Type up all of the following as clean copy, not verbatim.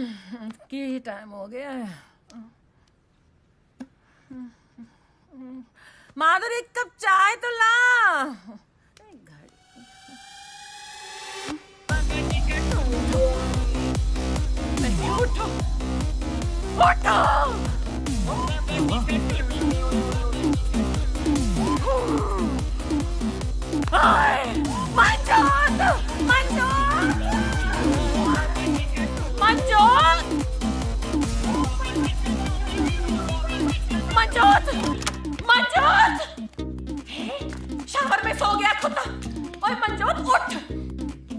की टाइम हो गया है। माधुरी एक कप चाय तो ला। नहीं, उठो उठो। मंजोत मंजोत मंजोत मंजोत मंजोत। शावर में सो गया कुत्ता। ओए मंजोत उठ,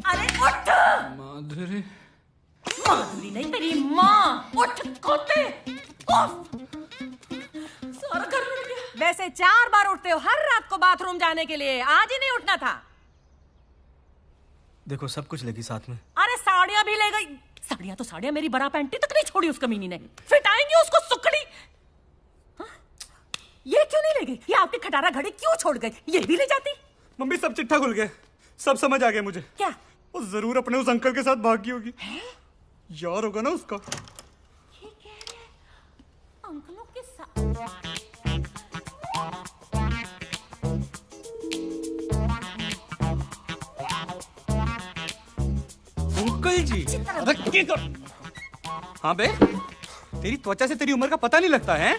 अरे उठ। माधुरी माधुरी नहीं तेरी माँ। उठ कुत्ते। सारा घर मिल गया। वैसे 4 बार उठते हो हर रात को बाथरूम जाने के लिए, आज ही नहीं उठना था। देखो सब कुछ लेगी साथ में। अरे साड़ियां भी ले गई। साड़ियां तो साड़ियां, मेरी बरा पैंटी तक नहीं छोड़ी उस कमीनी ने। फिट आएंगी उसको सुकड़ी। हाँ? ये क्यों नहीं ले गई? ये आपकी खटारा घड़ी क्यों छोड़ गई? ये भी ले जाती। मम्मी सब चिट्ठा खुल गया, सब समझ आ गया मुझे। क्या? वो जरूर अपने उस अंकल के साथ भागी होगी। यार होगा ना उसका। ये कह रहे हैं अंकलों के साथ। अंकल जी अरे क्या कर? हाँ बे, तेरी त्वचा से तेरी उम्र का पता नहीं लगता है।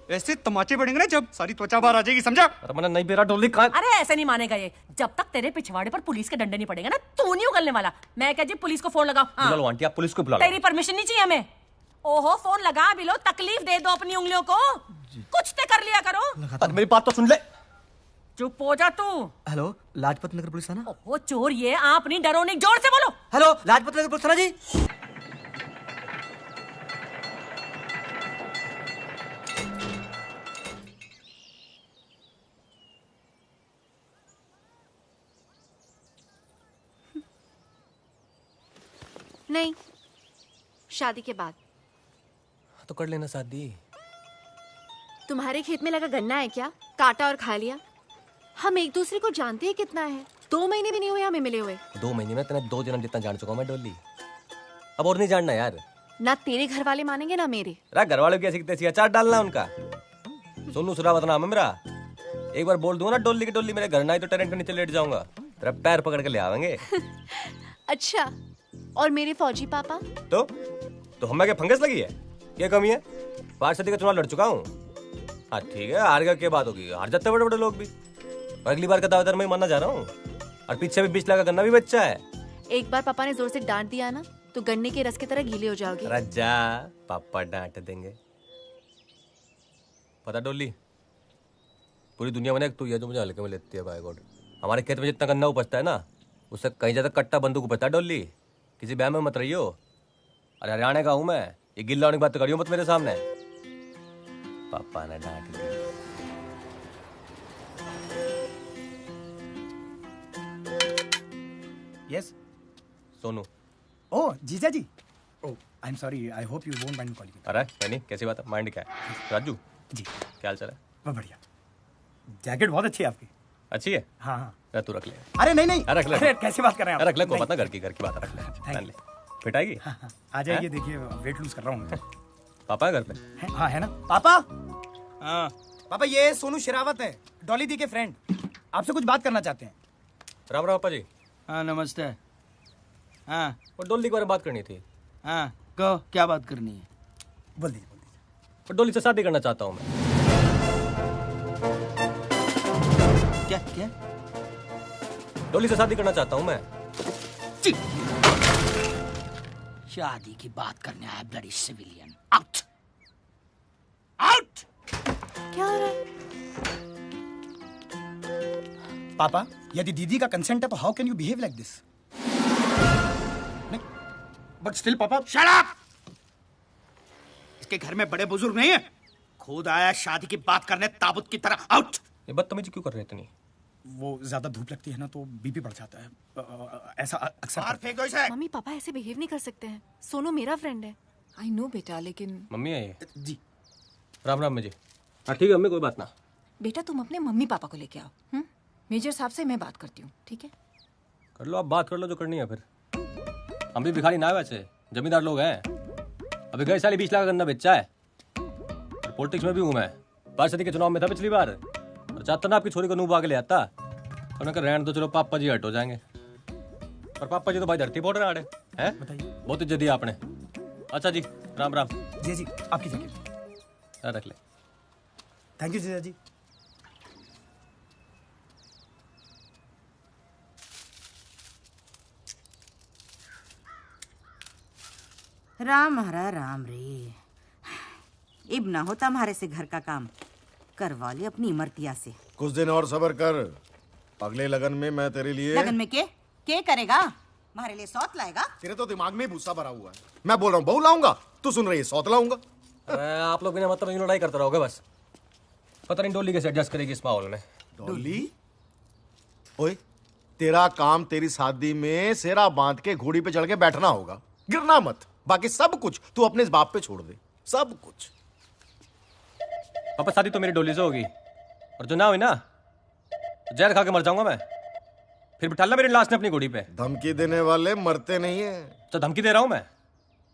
ऐसे तमाचे पड़ेंगे ना जब सारी त्वचा बाहर आ जाएगी, समझा? अरे मैंने नहीं बेरा डोली कहाँ? अरे ऐसे नहीं मानेगा ये। जब तक तेरे पिछवाड़े पर पुलिस के डंडे नहीं पड़ेगा ना, तू नहीं उगलने वाला। मैं क्या जी पुलिस को फोन लगाओ? बुला लो आंटी, आप पुलिस को बुला लो। तेरी परमिशन नहीं चाहिए हमें। ओहो फोन लगा भी लो, तकलीफ दे दो अपनी उंगलियों को। कुछ तो कर लिया करो। अरे मेरी बात तो सुन ले। चुप हो जा तू। हेलो, लाजपत नगर पुलिस थाना। ओहो चोर ये, आप नहीं डरो नहीं, जोर से बोलो। हेलो, लाजपत नगर पुलिस थाना जी। नहीं, शादी के बाद। तो कर लेना शादी। तुम्हारे खेत में लगा गन्ना है क्या? काटा और खा लिया। हम एक दूसरे को जानते हैं कितना है। 2 महीने भी नहीं हुए हमें मिले हुए। 2 महीने में तेने 2 जन्म जितना जान चुका हूँ मैं डोली। अब और नहीं जानना यार। ना तेरे घर वाले मानेंगे ना मेरे। अरे घर वाले भी ऐसी तैसी अचार डालना उनका। सोनू सुरावत नाम है मेरा। एक बार बोल दूंगा ना डोली की डोली मेरे घर ना आई तो टेरेंट के नीचे लेट जाऊंगा। तेरा पैर पकड़ के ले आवेंगे। अच्छा, और मेरे फौजी पापा? तो हमें क्या फंगस लगी है? क्या कमी है? पार्षद का चुनाव लड़ चुका हूँ। हाँ ठीक है, हार गया क्या बात होगी? हार जाते बड़े बड़े लोग भी। और अगली बार का दावेदार मैं मानना जा रहा हूँ। और पीछे भी 20 लाख का गन्ना भी बच्चा है। एक बार पापा ने जोर से डांट दिया ना तो गन्ने के रस की तरह गीले हो जाओगे। अरे जा, पापा डांट देंगे। पता डोली, पूरी दुनिया में ना एक तू है जो मुझे हल्के में लेती है। बाय गॉड, हमारे खेत में जितना गन्ना उपजता है ना, उससे कहीं ज्यादा कट्टा बंदूक उपजता है। डोली, किसी बहम में मत रहियो। अरे हरियाणा का हूं मैं, ये गिल्ला होने की बात तो करियो मत मेरे सामने। पापा ने डांट दिया। यस सोनू। ओह जीजा जी। Oh I am sorry, I hope you won't mind calling. अरे नहीं, कैसी बात है? माइंड क्या है? राजू जी क्या हाल चाल है? बहुत बढ़िया। जैकेट बहुत अच्छी है आपकी। अच्छी है? हाँ हाँ। अरे तू रख ले। अरे नहीं नहीं, रख ले। अरे कैसे बात कर रहे हैं आप? रख ले, को नहीं। पता घर की बात है, रख ले। पहन ले, फिट आएगी। हाँ, हाँ, आ जाइए। देखिए वेट लूज कर रहा हूँ मैं। पापा है घर पे? हाँ है ना पापा। हाँ पापा, ये सोनू शेरावत है, डॉली दी के फ्रेंड। आपसे कुछ बात करना चाहते हैं। राम राम पापा जी। हाँ नमस्ते। हाँ और डोली के बारे में बात करनी थी। हाँ कहो, क्या बात करनी है? बोल दीजिए। और डोली से शादी करना चाहता हूँ मैं। क्या क्या? डोली से शादी करना चाहता हूँ मैं। शादी की बात करने आया ब्लडी सिविलियन। Out out. क्या हो रहा है? पापा, यदि दीदी का कंसेंट है तो how can you behave like this? But still पापा। Shut up! इसके घर में बड़े बुजुर्ग नहीं है। खुद आया शादी की बात करने ताबूत की तरह। आउट। ये बदतमीजी क्यों कर रहे इतनी? वो ज्यादा धूप लगती है ना तो बीपी बढ़ जाता है। ऐसा अक्सर बाहर फेंक दो इसे। मम्मी पापा ऐसे बिहेव नहीं कर सकते हैं। सोनू मेरा फ्रेंड है। आई नो बेटा, लेकिन मम्मी है ये? जी। राम राम जी। हाँ ठीक है मम्मी, कोई बात ना। बेटा तुम अपने मम्मी पापा को लेके आओ। मेजर साहब से मैं बात करती हूँ, ठीक है? कर लो, आप बात कर लो जो करनी है। फिर हम भी भिखारी ना है वैसे, जमींदार लोग हैं। अभी गए साल 20 लाख का गन्ना बेचा है। और पॉलिटिक्स में भी हूँ मैं। 5 के चुनाव में था पिछली बार। और चाहता ना आपकी छोरी को नूब आगे ले आता। और मैं कह रहने दो, चलो पापा जी हट हो जाएंगे। पर पापा जी तो भाई धरती फोड़ रहे हैं। बताइए, बहुत इज्जत दी आपने। अच्छा जी, राम राम। जी जी, आपकी जगह रख ले। थैंक यू जीजा जी। राम हरा राम रे, इब ना होता हमारे से घर का काम, करवा ले अपनी इमरतिया से। कुछ दिन और सब्र कर, अगले लगन में मैं तेरे लिए। लगन में के करेगा? हमारे लिए सौत लाएगा? तेरे तो दिमाग में भूसा भरा हुआ है। मैं बोल रहा हूँ बहू लाऊंगा, तू सुन रही है सौत लाऊंगा। आप लोग बिना मतलब लड़ाई करते रहोगे बस। पता नहीं डोली कैसे एडजस्ट करेगी इस माहौल में। डोली? ओए, तेरा काम तेरी शादी में सेरा बांध के घोड़ी पे चढ़ के बैठना होगा, गिरना मत। बाकी सब कुछ तू अपने इस बाप पे छोड़ दे, सब कुछ। पापा शादी तो मेरी डोली से होगी, और जो ना हुई ना तो जहर खा के मर जाऊंगा मैं। फिर बिठा ला मेरी लाश ने अपनी घोड़ी पे। धमकी देने वाले मरते नहीं है। तो धमकी दे रहा हूं मैं,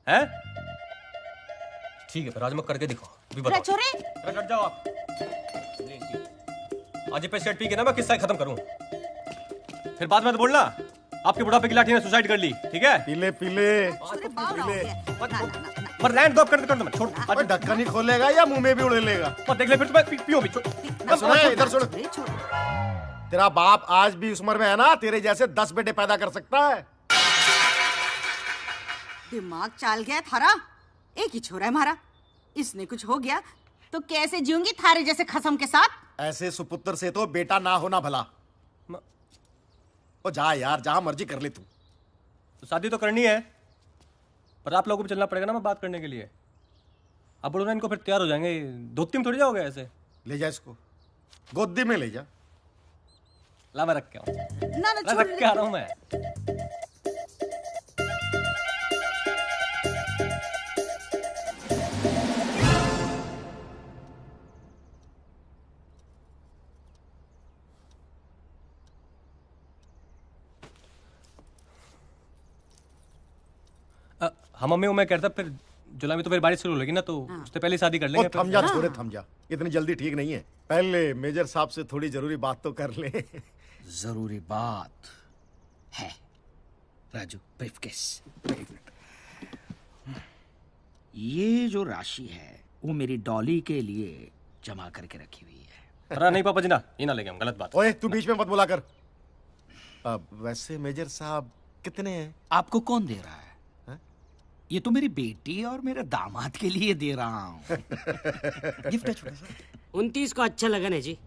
हैं? ठीक है, फिर आज मैं करके दिखाओ। अभी बताओ। छोरे, हट जाओ आप। आज पे सेट पी के ना मैं किस्सा खत्म करूं। फिर बाद में तो बोलना आपके बुढ़ापे की लाठी ने सुसाइड कर ली, ठीक है? पीले पीले पर रैंड दो कर दो, छोड़। अबे ढक्कन ही खोलेगा या मुंह में भी उड़ेलेगा? मत देख ले, फिर तुम्हें पियो भी। सुन, इधर सुन। तेरा बाप आज भी उस उम्र में है ना, तेरे जैसे 10 बेटे पैदा कर सकता है। दिमाग चाल गया थारा। एक ही छोरा है हमारा, इसने कुछ हो गया तो कैसे जीऊंगी थारे जैसे खसम के साथ? ऐसे सुपुत्र से तो बेटा ना होना भला। ओ जा यार, जहां मर्जी कर ले तू। तो शादी तो करनी है, पर आप लोगों को भी चलना पड़ेगा ना बात करने के लिए। अब बोलो ना इनको, फिर तैयार हो जाएंगे। 2 दिन थोड़ी जाओगे ऐसे। ले जा इसको, गोदी में ले जा। ला मैं रख के आऊं। ना रख के आ रहा हूं मैं। हम मम्मी मैं कहता फिर जुलाई में तो फिर बारिश शुरू होगी ना, तो उससे पहले शादी कर लेंगे। थम जा छोरे, थम जा। इतनी जल्दी ठीक नहीं है। पहले मेजर साहब से थोड़ी जरूरी बात तो कर ले। जरूरी बात है राजू, ब्रीफकेस। ये जो राशि है वो मेरी डॉली के लिए जमा करके रखी हुई है। अरे नहीं पापा जी ना, ये ना लेंगे हम, गलत बात। ओए तू बीच में मत बोला कर। वैसे मेजर साहब कितने हैं? आपको कौन दे रहा है? ये तो मेरी बेटी और मेरे दामाद के लिए दे रहा हूँ। गिफ्ट है छोटा सा। 29 को अच्छा लगन है जी,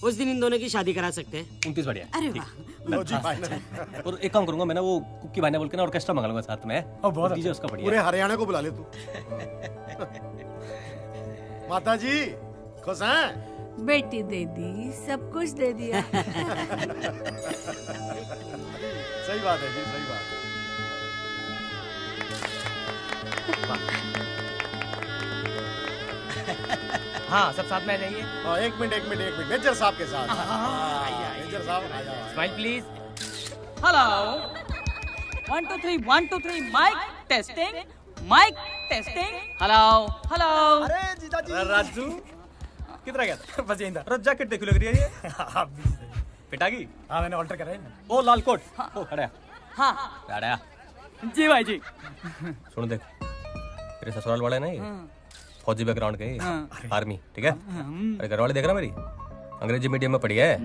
उस दिन इन दोनों की शादी करा सकते हैं। 29 बढ़िया। अरे वाह। लो जी फाइनल। और एक काम करूंगा मैं ना, वो कुक्की भाई ने बोल के ना ऑर्केस्ट्रा मंगा लूंगा साथ में। बहुत डीजे उसका बढ़िया। पूरे हरियाणा को बुला ले तू। माता जी खुश हैं? बेटी दे दी, सब कुछ दे दिया। सही बात है जी, सही बात है। हाँ, सब साथ में आ जाइए। हाँ, एक मिनट मेजर साहब के साथ। मेजर साहब आ जाओ। Smile please. Hello 1 2 3 1 2 3 mike testing, mike testing. Hello hello. अरे जीजा जी। राजू किधर गया था? बस यहीं था। अरे जैकेट देखो लग रही है ये। आप भी सही। पिटागी? हाँ, मैंने ऑल्टर करा है ना। ओ लाल कोट। ओ खड़ा। हाँ खड़ा। जी भाई जी। सुन देख, तेरे ससुराल वाले नहीं, फौजी बैकग्राउंड के, आर्मी, ठीक है? अरे घर वाले देख रहा मेरी, अंग्रेजी मीडियम में पढ़ी है।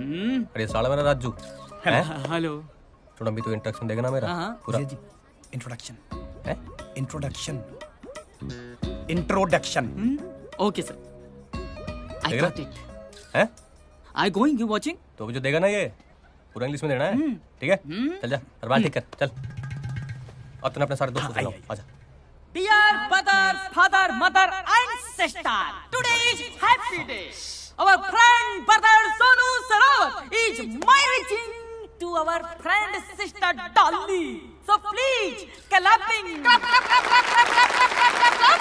अरे साला मेरा राजू है। हेलो। थोड़ा भी तो इंट्रोडक्शन देगा ना मेरा पूरा। जी इंट्रोडक्शन है, introduction introduction. Okay sir, I got it. है आई गोइंग, यू वाचिंग। तो भी जो देगा ना ये पूरा इंग्लिश में देना है, ठीक है? चल जा, और बात ठीक कर, चल। अब तूने अपने सारे दोस्तों को बुलाओ, आजा। Dear brother, father, mother and sister, today is happy day. Our friend brother Sonu Sarawat is marrying to our friend sister Dolly. So please, clapping. Clap, clap, clap, clap, clap, clap, clap, clap, clap.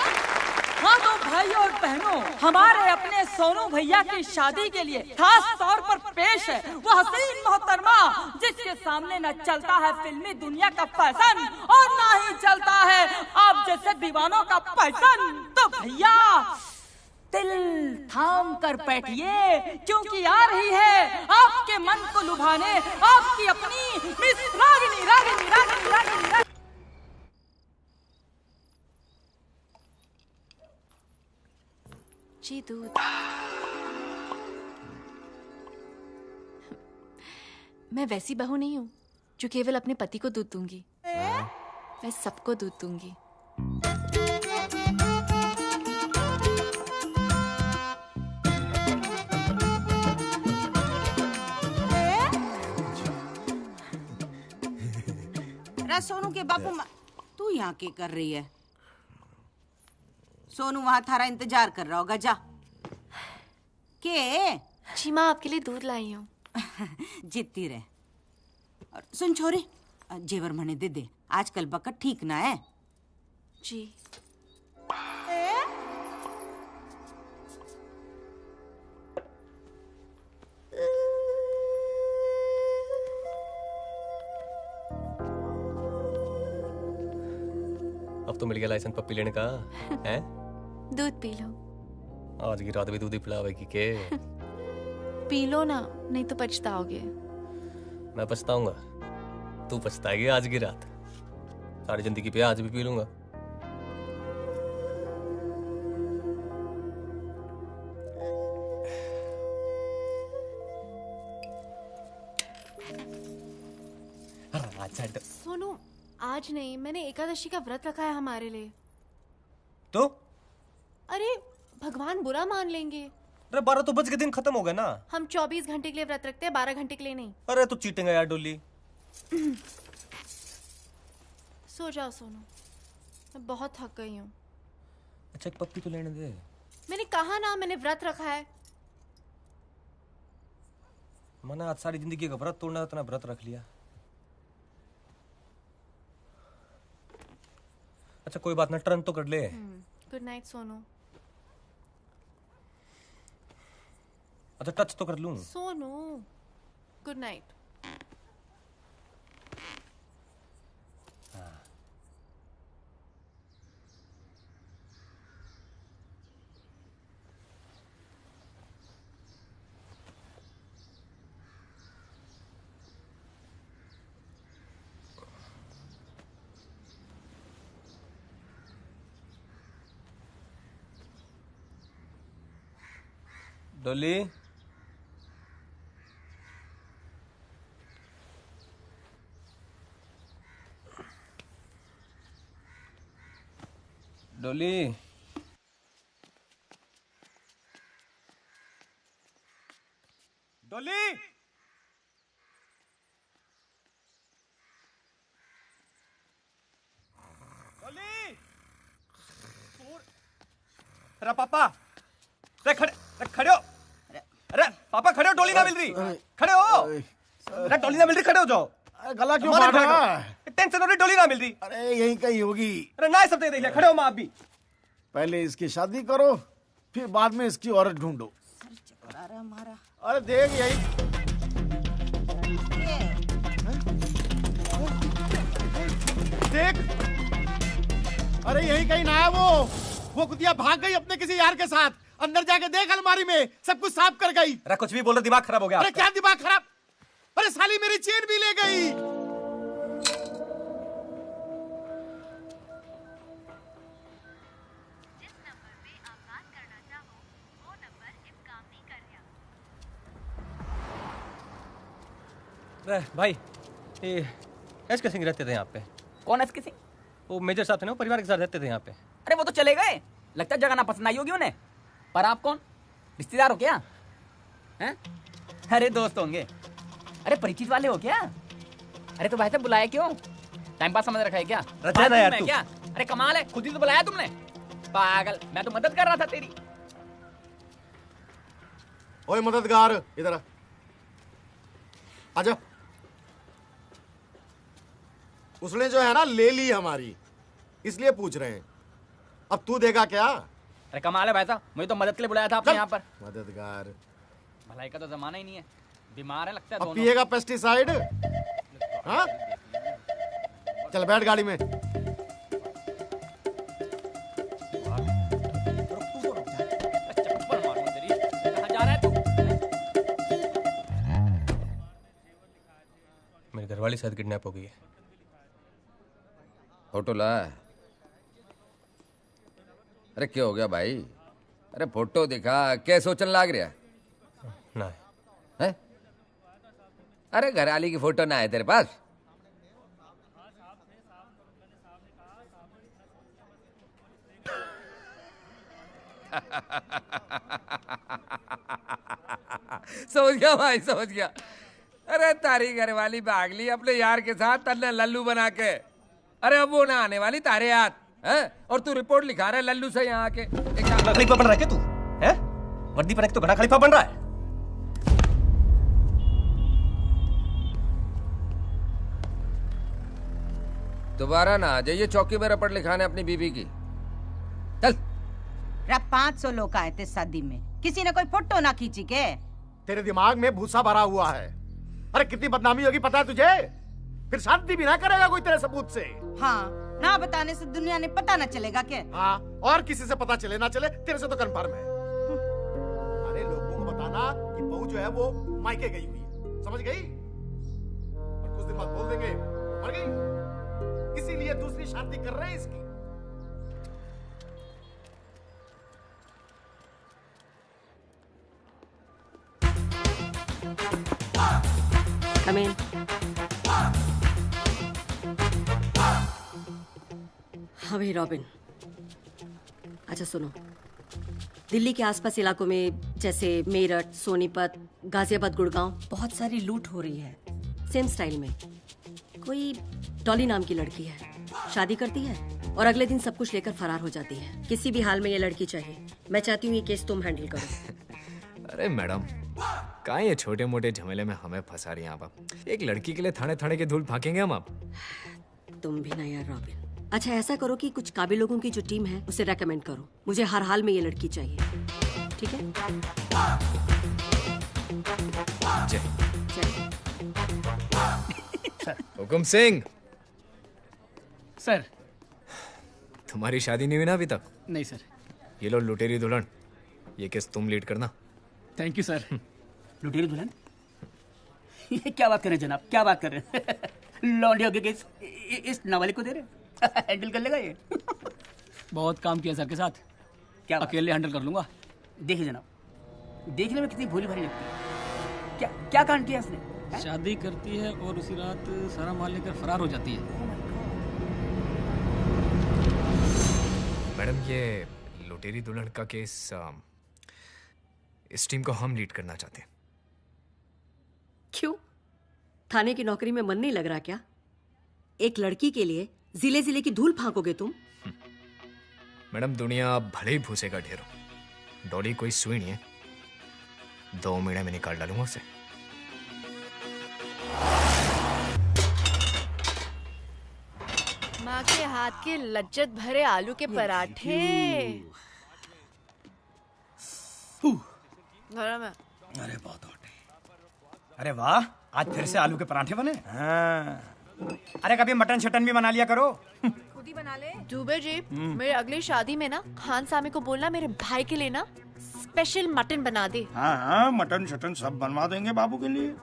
हाँ तो भाइयों और बहनों, हमारे अपने सोनू भैया की शादी के लिए खास तौर पर पेश है वो हसीन मोहतरमा जिसके सामने न चलता है फिल्मी दुनिया का फैशन और ना ही चलता है आप जैसे दीवानों का पैसन। तो भैया दिल थाम कर बैठिए क्योंकि आ रही है आपके मन को लुभाने आपकी अपनी मिस रागिनी रागिनी रागिनी रागिनी। जी दूध। मैं वैसी बहू नहीं हूँ जो केवल अपने पति को दूध दूंगी, मैं सबको दूध दूंगी। सोनू के बापू तू यहाँ क्या कर रही है? सोनू वहाँ थारा इंतजार कर रहा होगा, जा। के जी माँ आपके लिए दूध लाई हूँ। जीतती रहे। और सुन छोरी, जेवर मने दे दे, आजकल बकट ठीक ना है। जी। अब तो मिल गया लाइसेंस पप्पी लेने का हैं? दूध पी लो। आज की रात भी दूध ही पिलावेगी के? पी लो ना, नहीं तो पछताओगे। मैं पछताऊंगा, तू पछताएगी आज की रात। सारी जिंदगी पे आज भी पी लूंगा। सोनू आज नहीं, मैंने एकादशी का व्रत रखा है हमारे लिए। तो अरे भगवान बुरा मान लेंगे। अरे 12 तो बज के दिन खत्म हो गया ना। हम 24 घंटे के लिए व्रत रखते हैं, 12 घंटे के लिए नहीं। अरे तू चीटिंग है यार डोली। सो जाओ सोनू, मैं बहुत थक गई हूँ। अच्छा एक पप्पी तो लेने दे। मैंने कहा ना, मैंने व्रत रखा है। मैंने आज सारी जिंदगी का व्रत तोड़ना इतना व्रत रख लिया। अच्छा कोई बात ना, टर्न तो कर ले। Good night Sonu. अच्छा टच तो कर लूं। Sonu good night. डोली डोली डोली डोली। अरे पापा, खड़े हो। अरे पापा खड़े हो, डोली ना मिल रही। खड़े हो। अरे डोली ना मिल रही, खड़े हो जाओ। गला क्यों काट रहा है? टेंशन हो रही, डोली ना मिल रही। अरे यहीं कहीं होगी। अरे ना सब देख लिया, खड़े हो माँ आप भी। पहले इसकी शादी करो, फिर बाद में इसकी औरत ढूंढो। अरे देख यही देख। अरे यही कहीं ना है वो कुतिया भाग गई अपने किसी यार के साथ। अंदर जाके देख, अलमारी में सब कुछ साफ कर गई। अरे कुछ भी बोल रहे, दिमाग खराब हो गया। अरे क्या दिमाग खराब? अरे साली मेरी चेन भी ले गई। अरे भाई ये एसके सिंह रहते थे यहाँ पे। कौन एसके सिंह? वो मेजर साहब थे ना, वो परिवार के साथ रहते थे यहाँ पे। अरे वो तो चले गए, लगता है जगह ना पसंद आई होगी उन्हें। पर आप कौन, रिश्तेदार हो क्या? हैं? अरे दोस्त होंगे। अरे परिचित वाले हो क्या? अरे तो भाई साहब बुलाया क्यों? टाइम पास समझ रखा है क्या? ना यार तू। क्या? अरे कमाल है, खुद ही तो बुलाया तुमने। पागल, मैं तो मदद कर रहा था तेरी। ओए मददगार, इधर आ। आजा। उसने जो है ना ले ली हमारी, इसलिए पूछ रहे हैं। अब तू देगा क्या? अरे कमाल है भाई साहब, मुझे तो मदद के लिए बुलाया था आपने यहाँ पर। मददगार भलाई का तो जमाना ही नहीं है, बीमार है लगता है अब दोनों। पिएगा पेस्टिसाइड? हाँ चल बैठ गाड़ी में। चप्पल मारूं तेरी, कहाँ जा रहा है तू? मेरी घरवाली शायद किडनैप हो गई है। फोटो ला। अरे क्या हो गया भाई? अरे फोटो दिखा, क्या सोचने लाग रहा ना है? अरे घरवाली की फोटो ना है तेरे पास? समझ गया भाई, समझ गया। अरे तारी घरवाली भाग ली अपने यार के साथ तन्ने लल्लू बना के। अरे अब वो ना आने वाली तारे याद है, और तू रिपोर्ट लिखा रहा है लल्लू से यहाँ आके। खलीफा बन रहा है क्या तू? है वर्दी पहन के तो घड़ा खलीफा बन रहा है। दोबारा ना आ जाइए चौकी में रपट लिखाने अपनी बीबी की। चल। 500 लोग आए थे शादी में, किसी ने कोई फोटो ना खींची के? तेरे दिमाग में भूसा भरा हुआ है। अरे कितनी बदनामी होगी पता है तुझे? फिर शादी भी ना करेगा कोई तेरे सबूत से। हाँ, ना बताने से दुनिया ने पता ना चलेगा क्या? हाँ, और किसी से पता चले ना चले, तेरे से तो कंफर्म है। अरे लोगों को बताना कि बहू जो है वो मायके गई हुई है, समझ गई? और कुछ दिन बाद बोल देंगे मर गई, इसीलिए दूसरी शादी कर रहे हैं इसकी। Come in. हाँ भाई रॉबिन, अच्छा सुनो, दिल्ली के आसपास इलाकों में जैसे मेरठ, सोनीपत, गाजियाबाद, गुड़गांव बहुत सारी लूट हो रही है सेम स्टाइल में। कोई डॉली नाम की लड़की है, शादी करती है और अगले दिन सब कुछ लेकर फरार हो जाती है। किसी भी हाल में ये लड़की चाहिए। मैं चाहती हूँ ये केस तुम हैंडल करो। अरे मैडम, कहाँ ये छोटे मोटे झमेले में हमें फंसा रही हैं आप? एक लड़की के लिए थाने थाने के धूल फाकेंगे हम आप? तुम भी ना यार रॉबिन। अच्छा ऐसा करो कि कुछ काबिल लोगों की जो टीम है उसे रेकमेंड करो। मुझे हर हाल में ये लड़की चाहिए, ठीक है? जय हुकुम सिंह। सर तुम्हारी शादी नहीं हुई ना अभी तक? नहीं सर। ये लो लुटेरी दुल्हन, ये केस तुम लीड करना। Thank you sir. लुटेरी दुल्हन? ये क्या बात कर रहे हैं जनाब, क्या बात कर रहे हैं? लौंडियों के केस इस नाबालिग को दे रहे हैं? हैंडल कर लेगा ये? बहुत काम किया सर के साथ, क्या अकेले हैंडल कर लूंगा। देखिए जनाब, देखने में कितनी भोली भाली लगती है। क्या क्या कांड किया इसने? शादी करती है और उसी रात सारा माल लेकर फरार हो जाती है। मैडम ये लुटेरी दुल्हन का केस इस टीम को हम लीड करना चाहते हैं। क्यों? थाने की नौकरी में मन नहीं लग रहा क्या? एक लड़की के लिए जिले जिले की धूल फांकोगे तुम? मैडम दुनिया भले ही भूसे का ढेर हो, डॉली कोई सुई नहीं है। 2 महीने में निकाल डालूंगा उसे। माँ के हाथ के लज्जत भरे आलू के पराठे गरम है। अरे बहुत हॉट है। अरे वाह, आज फिर से आलू के पराठे बने। हाँ। अरे कभी मटन शटन भी बना लिया करो। खुद ही बना ले। दुबे जी, मेरे अगली शादी में ना खान सामे को बोलना मेरे भाई के लिए ना स्पेशल मटन बना दे। हाँ हाँ, मटन शटन सब बनवा देंगे बाबू के लिए।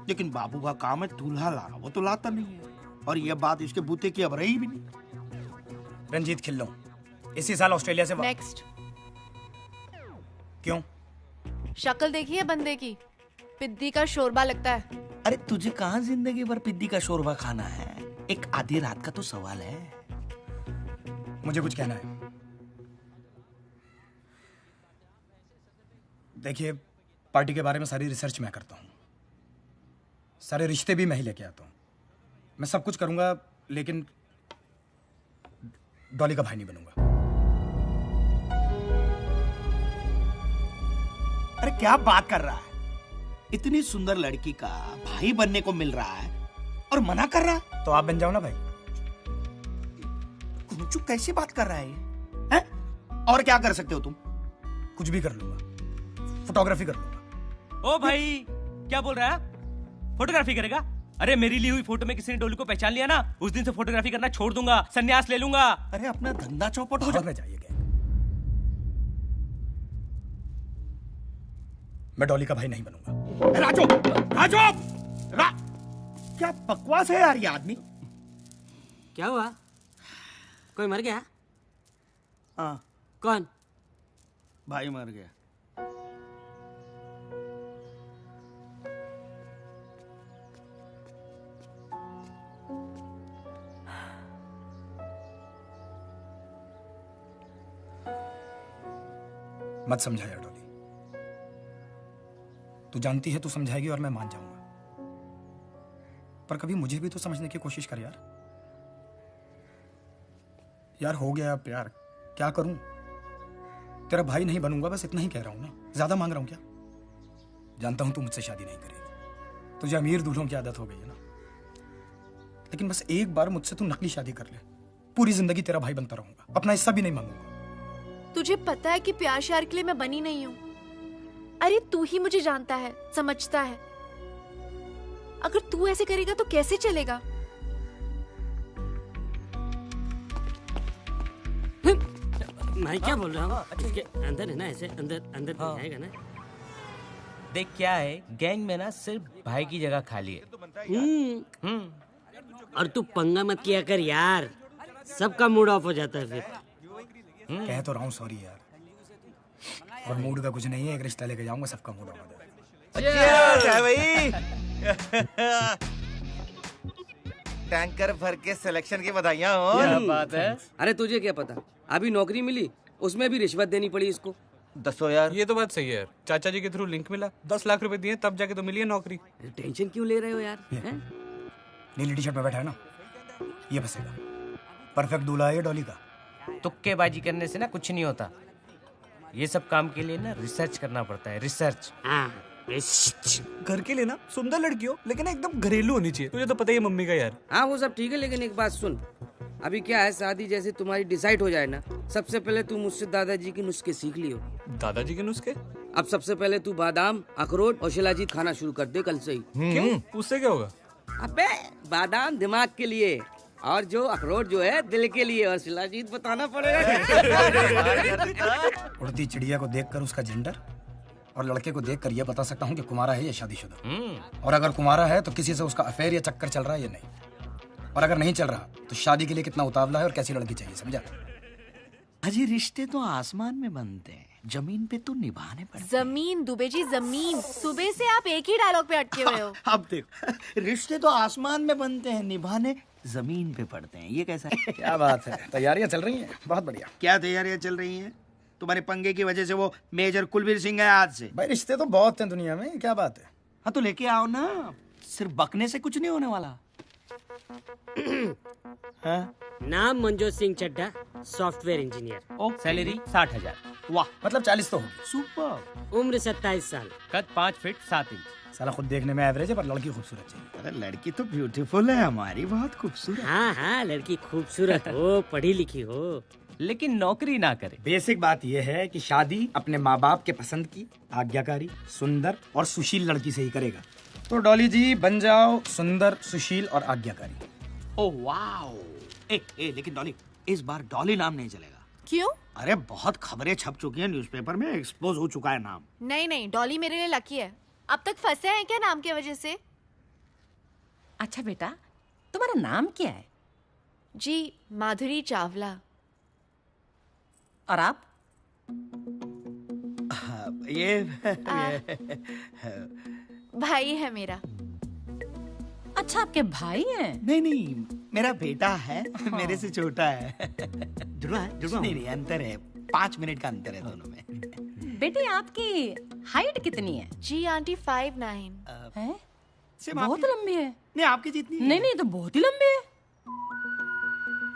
लेकिन बाबू का काम है दूल्हा लाना, वो तो लाता नहीं है। और ये बात इसके बूते की अब रही भी नहीं। रंजीत खिल्लो इसी साल ऑस्ट्रेलिया से नेक्स्ट। क्यों? शक्ल देखी है बंदे की, पिद्दी का शोरबा लगता है। अरे तुझे कहाँ जिंदगी भर पिद्दी का शोरबा खाना है? एक आधी रात का तो सवाल है। मुझे कुछ कहना है। देखिए, पार्टी के बारे में सारी रिसर्च मैं करता हूँ, सारे रिश्ते भी मैं ही लेके आता हूँ। मैं सब कुछ करूंगा, लेकिन डॉली का भाई नहीं बनूंगा। अरे क्या बात कर रहा है? इतनी सुंदर लड़की का भाई बनने को मिल रहा है और मना कर रहा है? तो आप बन जाओ ना भाई। कुंचू कैसी बात कर रहा है ये? और क्या कर सकते हो तुम? कुछ भी कर लूंगा, फोटोग्राफी कर लूंगा। ओ भाई, क्या बोल रहा है? फोटोग्राफी करेगा? अरे मेरी ली हुई फोटो में किसी ने डोली को पहचान लिया ना, उस दिन से फोटोग्राफी करना छोड़ दूंगा, संन्यास ले लूंगा। अरे अपना धंधा चौपट हो जाए। मैं डॉली का भाई नहीं बनूंगा। राजू, राजू, क्या बकवास है यार ये आदमी। क्या हुआ? कोई मर गया? हाँ। कौन? भाई मर गया। मत समझा यार डॉली, तू जानती है तू समझाएगी और मैं मान जाऊंगा, पर कभी मुझे भी तो समझने की कोशिश कर यार। यार हो गया प्यार, क्या करूं? तेरा भाई नहीं बनूंगा, बस इतना ही कह रहा हूं ना। ज्यादा मांग रहा हूं क्या? जानता हूं तू मुझसे शादी नहीं करेगी, तुझे अमीर दूल्हों की आदत हो गई है ना, लेकिन बस एक बार मुझसे तू नकली शादी कर ले, पूरी जिंदगी तेरा भाई बनता रहूंगा, अपना हिस्सा भी नहीं मांगूंगा। तुझे पता है कि प्यार श्यार के लिए मैं बनी नहीं हूँ। अरे तू ही मुझे जानता है, समझता है। अगर तू ऐसे करेगा तो कैसे चलेगा? मैं क्या बोल रहा हूँ? इसके अंदर है ना, ऐसे अंदर अंदर जाएगा ना। देख क्या है, गैंग में ना सिर्फ भाई की जगह खाली है। और तू पंगा मत किया कर यार, सबका मूड ऑफ हो जाता है फिर। कह तो रहा हूँ सॉरी यार, और मूड का कुछ नहीं है, एक रिश्ता लेके जाऊंगा, सबका मूड ऑफ हो जाएगा। भाई टैंकर भर के सिलेक्शन की बधाइयां हो। क्या बात है? अरे तुझे क्या पता, अभी नौकरी मिली, उसमें भी रिश्वत देनी पड़ी इसको। 10 यार। ये तो बात सही है, चाचा जी के थ्रू लिंक मिला, 10 लाख रुपए दिए तब जाके तो मिली है नौकरी। टेंशन क्यों ले रहे हो यार? नीली टी शर्ट में बैठा है ना, ये बसेगा। परफेक्ट दूल्हा है ये डॉली का। तुक्केबाजी करने से ना कुछ नहीं होता, ये सब काम के लिए ना रिसर्च करना पड़ता है, रिसर्च। घर के लिए ना सुंदर लड़की हो, लेकिन एकदम घरेलू होनी चाहिए। तुझे तो पता ही है मम्मी का यार। हाँ वो सब ठीक है, लेकिन एक बात सुन, अभी क्या है, शादी जैसे तुम्हारी डिसाइड हो जाए ना, सबसे पहले तू मुझसे दादाजी के नुस्खे सीख लियो। दादाजी के नुस्खे? अब सबसे पहले तू बादाम, अखरोट और शिलाजीत खाना शुरू कर दे कल से ही। क्यों? उससे क्या होगा? अबे बादाम दिमाग के लिए, और जो अखरोट जो है दिल के लिए, और शिलाजीत बताना पड़ेगा। उड़ती चिड़िया को देखकर उसका जेंडर और लड़के को देखकर यह बता सकता हूँ कि कुमारा है या शादीशुदा। और अगर कुमारा है तो किसी से उसका अफेयर या चक्कर चल रहा है या नहीं, और अगर नहीं चल रहा तो शादी के लिए कितना उतावला है और कैसी लड़की चाहिए, समझा? अजी रिश्ते तो आसमान में बनते हैं, जमीन पे तो निभाने पड़ते। जमीन दुबे जी, जमीन। सुबह से आप एक ही डायलॉग पे अटके हुए हो। अब देखो, रिश्ते तो आसमान में बनते हैं, निभाने जमीन पे पड़ते हैं। ये कैसा है? क्या बात है, तैयारियां चल रही हैं? बहुत बढ़िया। क्या तैयारियां चल रही हैं? तुम्हारे पंगे की वजह से वो मेजर कुलवीर सिंह है आज से। भाई रिश्ते तो बहुत हैं दुनिया में, क्या बात है? हाँ तो लेके आओ ना, सिर्फ बकने से कुछ नहीं होने वाला। नाम Manjot Singh Chadha, software engineer. Salary 60,000। वाह, मतलब 40 तो होगी। सुपर। उम्र 27 साल। कद 5 फीट 7 इंच। साला खुद देखने में एवरेज है, पर लड़की खूबसूरत चाहिए। अरे लड़की तो ब्यूटीफुल है हमारी, बहुत खूबसूरत। हाँ हाँ, लड़की खूबसूरत हो, पढ़ी लिखी हो, लेकिन नौकरी ना करे। बेसिक बात यह है कि शादी अपने माँ बाप के पसंद की, आज्ञाकारी, सुंदर और सुशील लड़की से ही करेगा। तो डॉली जी बन जाओ सुंदर, सुशील और आज्ञाकारी। Oh wow. लेकिन डॉली, इस बार डॉली नाम नहीं चलेगा। क्यों? अरे बहुत खबरें छप चुकी हैं न्यूज़पेपर में, एक्सपोज हो चुका है नाम। नहीं नहीं, डॉली मेरे लिए लकी है। अब तक फंसे हैं क्या नाम की वजह से? अच्छा बेटा, तुम्हारा नाम क्या है? जी माधुरी चावला। और आप? ये भाई है मेरा। अच्छा आपके भाई हैं? नहीं नहीं, मेरा बेटा है, मेरे से छोटा है। जुड़वा है? नहीं अंतर है, 5 मिनट का अंतर है दोनों में। बेटी आपकी हाइट कितनी है? जी आंटी 5'9". है? बहुत लंबी है। नहीं आपकी जितनी। नहीं तो बहुत ही लंबी है।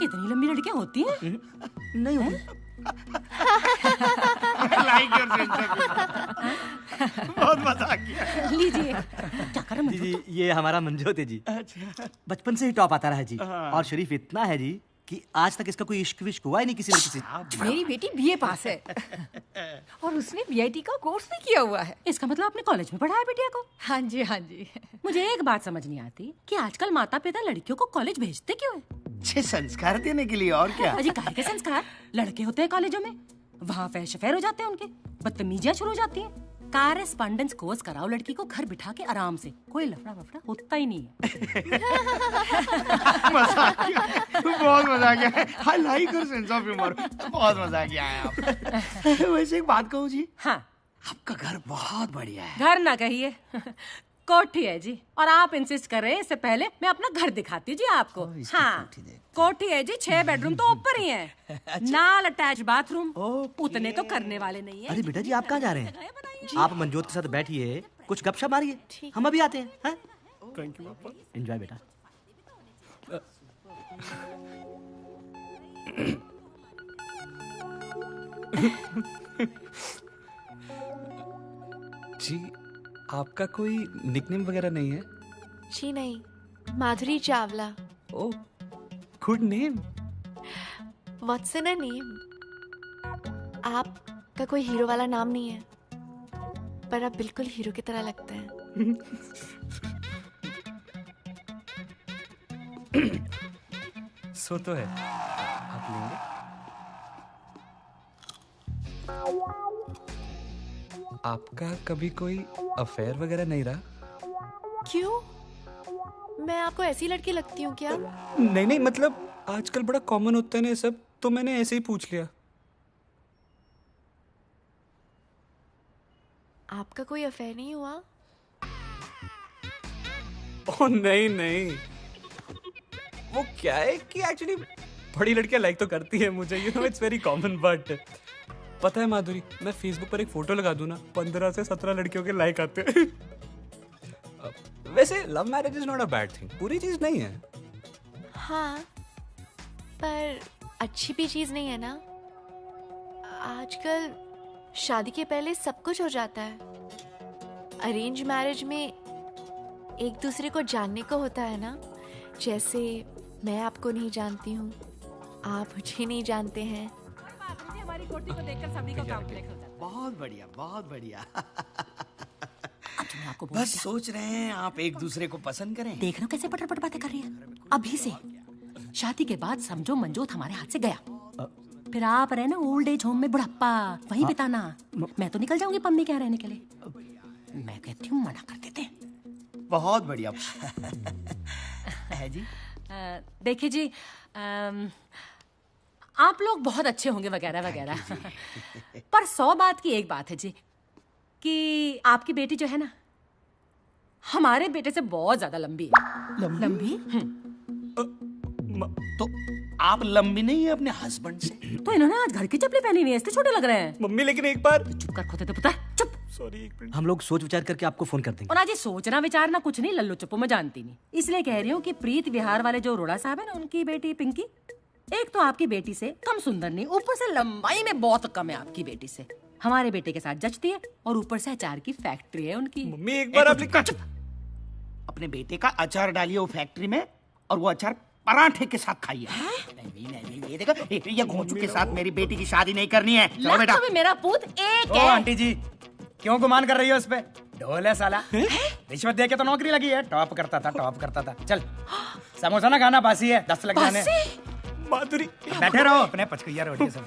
इतनी लंबी लड़कियां होती हैं? नहीं होती। बहुत मजाक किया। लीजिए। क्या कर जी ये हमारा मंजोत है जी। बचपन से ही टॉप आता रहा है जी, और शरीफ इतना है जी कि आज तक इसका कोई इश्क विश्क हुआ ही नहीं किसी लड़की से। मेरी बेटी बीए पास है और उसने बीआईटी का कोर्स भी किया हुआ है। इसका मतलब आपने कॉलेज में पढ़ा है बिटिया को? हाँ जी हाँ जी। मुझे एक बात समझ नहीं आती कि आजकल माता पिता लड़कियों को कॉलेज भेजते क्यों है? अच्छे संस्कार देने के लिए, और क्या। अजी काहे के संस्कार? लड़के होते हैं कॉलेजों में, वहाँ फैश फैर हो जाते हैं, उनके बदतमीजियां शुरू हो जाती हैं। कॉरेस्पॉन्डेंस कोर्स कराओ लड़की को घर बिठा के आराम से, कोई लफड़ा वफड़ा होता ही नहीं है। मजा किया, बहुत मजा किया। I like your sense of humour, बहुत मजा किया है आप। वैसे एक बात कहूँ जी, हाँ, आपका घर बहुत बढ़िया है। घर ना कहिए, कोठी है जी। और आप इंसिस्ट कर रहे हैं, इससे पहले मैं अपना घर दिखाती हूँ जी आपको। हाँ, कोठी है जी, 6 बेडरूम तो ऊपर ही है। नाल अटैच बाथरूम, उतने तो करने वाले नहीं है। अरे बेटा जी, आप कहाँ जा रहे हैं? आप मंजोत के साथ बैठिए, कुछ गपशप मारिए, हम अभी आते हैं। थैंक यू, एंजॉय बेटा। जी, आपका कोई निकनेम वगैरह नहीं है? जी नहीं, Madhuri Chawla. Oh, good name. What's in a name? आपका कोई हीरो वाला नाम नहीं है, पर आप बिल्कुल हीरो की तरह लगते हैं। सो तो है। आप लेंगे? आपका कभी कोई अफेयर वगैरह नहीं रहा? क्यों? मैं आपको ऐसी लड़की लगती हूँ क्या? नहीं नहीं, मतलब आजकल बड़ा कॉमन होता है ना ये सब, तो मैंने ऐसे ही पूछ लिया। आपका कोई अफेयर नहीं हुआ? ओह नहीं नहीं, वो क्या है कि एक्चुअली बड़ी लड़कियां लाइक तो करती है मुझे, you know it's very common. But पता है माधुरी, मैं फेसबुक पर एक फोटो लगा दूं ना, 15 से 17 लड़कियों के लाइक आते हैं। वैसे love marriage is not a bad thing, बुरी चीज नहीं है। हाँ, पर अच्छी भी चीज नहीं है ना। आजकल शादी के पहले सब कुछ हो जाता है। अरेंज मैरिज में एक दूसरे को जानने को होता है ना, जैसे मैं आपको नहीं जानती हूँ, आप मुझे नहीं जानते हैं। हमारी कोठी को देखकर सभी को कॉम्प्लेक्स हो जाता है। बहुत बढ़िया, बहुत बढ़िया। आपको बस सोच रहे हैं आप एक दूसरे को पसंद करें। देखना कैसे पटर पट बातें कर रही है। अभी से शादी के बाद समझो मंजोत हमारे हाथ से गया, फिर आप रहे ना ओल्ड एज होम में, बुढ़ापा वहीं बिताना। मैं तो निकल जाऊंगी पम्मी के यहाँ रहने के लिए। मैं कहती हूँ मना कर देते हैं। बहुत बढ़िया है जी। देखिए जी, आप लोग बहुत अच्छे होंगे वगैरह वगैरह, पर 100 बात की एक बात है जी, कि आपकी बेटी जो है ना, हमारे बेटे से बहुत ज्यादा लंबी है। लंबी? तो आप लंबी नहीं है अपने हस्बैंड से? तो इन्होंने आज घर की चप्पलें पहनी हुई है, इससे छोटे लग रहे हैं। मम्मी लेकिन एक बार चुप कर, खोते थे पुत्र, चुप। सॉरी, एक मिनट। हम लोग सोच विचार करके आपको फोन कर देंगे। और आज ये सोचना विचारना कुछ नहीं, लल्लू चुप्पो मैं जानती नहीं, इसलिए कह रही हूँ कि प्रीत विहार वाले जो अरोड़ा साहब है ना, उनकी बेटी पिंकी, एक तो आपकी बेटी से कम सुंदर नहीं, ऊपर से लंबाई में बहुत कम है आपकी बेटी से। हमारे बेटे के साथ जचती है, और ऊपर से अचार की फैक्ट्री है उनकी। मम्मी एक बार अपने बेटे का अचार डालिए वो फैक्ट्री में, और वो अचार पराठे के साथ खाइए। नहीं, ये देखो, ये घोंचू के साथ मेरी बेटी की शादी नहीं करनी है। चलो बेटा। भी मेरा पूत एक है। आंटी जी, क्यों गुमान कर रही हो उस पे? ढोल है साला, रिश्वत दे के तो नौकरी लगी है। टॉप करता था। चल समोसा ना खाना, बासी है, 10 लग जाने। माधुरी बैठे रहो अपने पचकैया रोटी सब।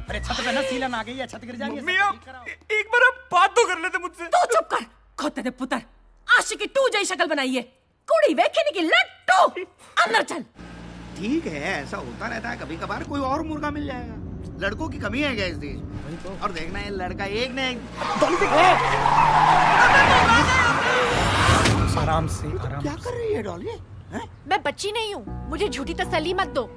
अरे छत पे ना सीलन आ गई है, छत गिर जाएगी। एक बार आप बात तो कर लेते मुझसे। तू चुप कर, खोते थे पुत्र, आशिकी 2 जैसी शक्ल बनाई है, कुड़ी वेखने की लट्टू। अंदर चल। ठीक है, ऐसा होता रहता है, कभी कभार कोई और मुर्गा मिल जाएगा। लड़कों की कमी है क्या इस देश में? और देखना है लड़का एक ने एक। आराम से। क्या कर रही है डॉली? मैं बच्ची नहीं हूँ, मुझे झूठी तसल्ली मत दो।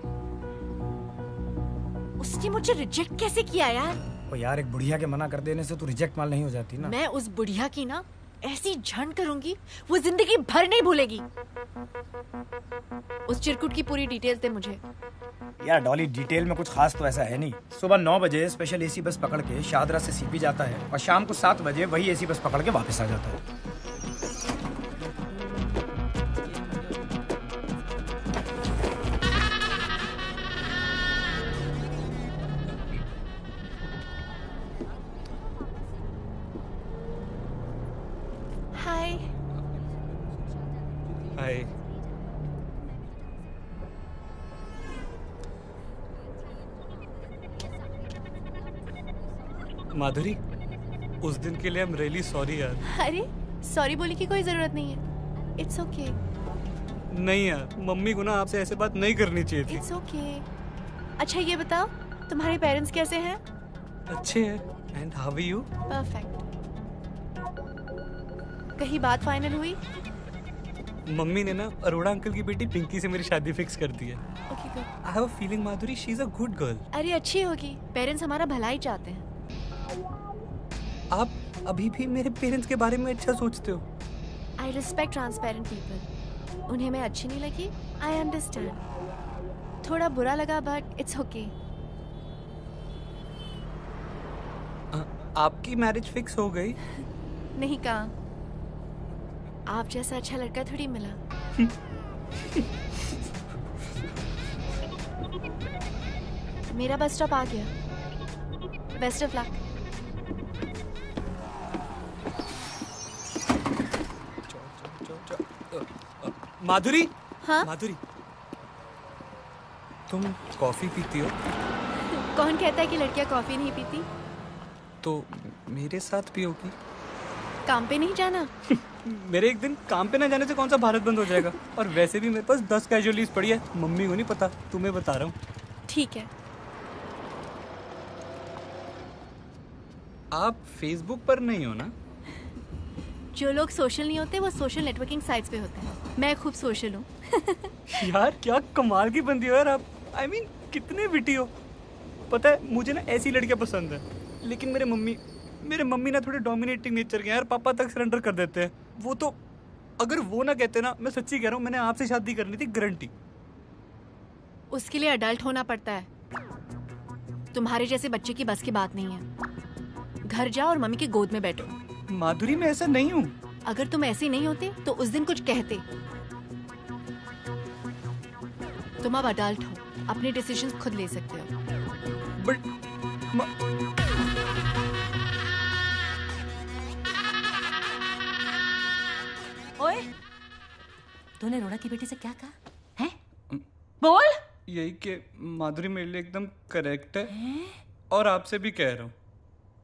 उसने मुझे रिजेक्ट कैसे किया यार? ओ यार, एक बुढ़िया के मना कर देने से तो रिजेक्ट माल नहीं हो जाती ना। मैं उस बुढ़िया की ना ऐसी झंड करूंगी, वो जिंदगी भर नहीं भूलेगी। उस चिरकुट की पूरी डिटेल्स दे मुझे। यार डॉली, डिटेल में कुछ खास तो ऐसा है नहीं। सुबह 9 बजे स्पेशल एसी बस पकड़ के शाहदरा से सीपी जाता है, और शाम को 7 बजे वही एसी बस पकड़ के वापस आ जाता है। हाय। माधुरी, उस दिन के लिए आई एम रियली सॉरी यार। अरे सॉरी बोलने की कोई जरूरत नहीं है। It's okay. नहीं यार, मम्मी को ना आपसे ऐसे बात नहीं करनी चाहिए थी। It's okay. अच्छा ये बताओ, तुम्हारे पेरेंट्स कैसे हैं? अच्छे हैं। And how are you? Perfect. कहीं बात फाइनल हुई? मम्मी ने ना अरोड़ा अंकल की बेटी पिंकी से मेरी शादी फिक्स कर दी है। Okay good. I have a feeling Madhuri she is a good girl. अरे अच्छी होगी, पेरेंट्स हमारा भला ही चाहते हैं। आप अभी भी मेरे पेरेंट्स के बारे में अच्छा सोचते हो। I respect transparent people. उन्हें मैं अच्छी नहीं लगी, आई अंडरस्टैंड। थोड़ा बुरा लगा बट इट्स ओके। आपकी मैरिज फिक्स हो गई? नहीं कहा। आप जैसा अच्छा लड़का थोड़ी मिला। मेरा बस स्टॉप आ गया। Best of luck. माधुरी। हाँ? माधुरी, तुम कॉफी पीती हो? कौन कहता है कि लड़कियां कॉफी नहीं पीती? तो मेरे साथ पियोगी? काम पे नहीं जाना? मेरे एक दिन काम पे ना जाने से कौन सा भारत बंद हो जाएगा? और वैसे भी मेरे पास 10 कैजुअलिटीज पड़ी है, मम्मी को नहीं पता, तुम्हें बता रहा हूँ। ठीक है। आप फेसबुक पर नहीं हो ना? जो लोग सोशल नहीं होते वो सोशल नेटवर्किंग साइट्स पे होते हैं। मैं खूब सोशल हूँ। यार क्या कमाल की बंदी हो यार आप। I mean, कितने विटी हो। पता है मुझे ना ऐसी लड़कियां पसंद है, लेकिन मेरे मम्मी ना थोड़े डोमिनेटिंग नेचर के हैं यार। पापा तक सरेंडर कर देते हैं। वो तो अगर वो ना कहते ना, मैं सच्ची कह रहा हूँ, मैंने आपसे शादी करनी थी, गारंटी। उसके लिए अडल्ट होना पड़ता है। तुम्हारे जैसे बच्चे की बस की बात नहीं है। घर जाओ और मम्मी की गोद में बैठो। माधुरी मैं ऐसा नहीं हूँ। अगर तुम ऐसे नहीं होते तो उस दिन कुछ कहते। तुम अब अडल्ट हो, अपने डिसीजंस खुद ले सकते हो। बट ओए, तूने रोड़ा की बेटी से क्या कहा? हैं? बोल। यही कि माधुरी मेरे लिए एकदम करेक्ट है। और आपसे भी कह रहा हूँ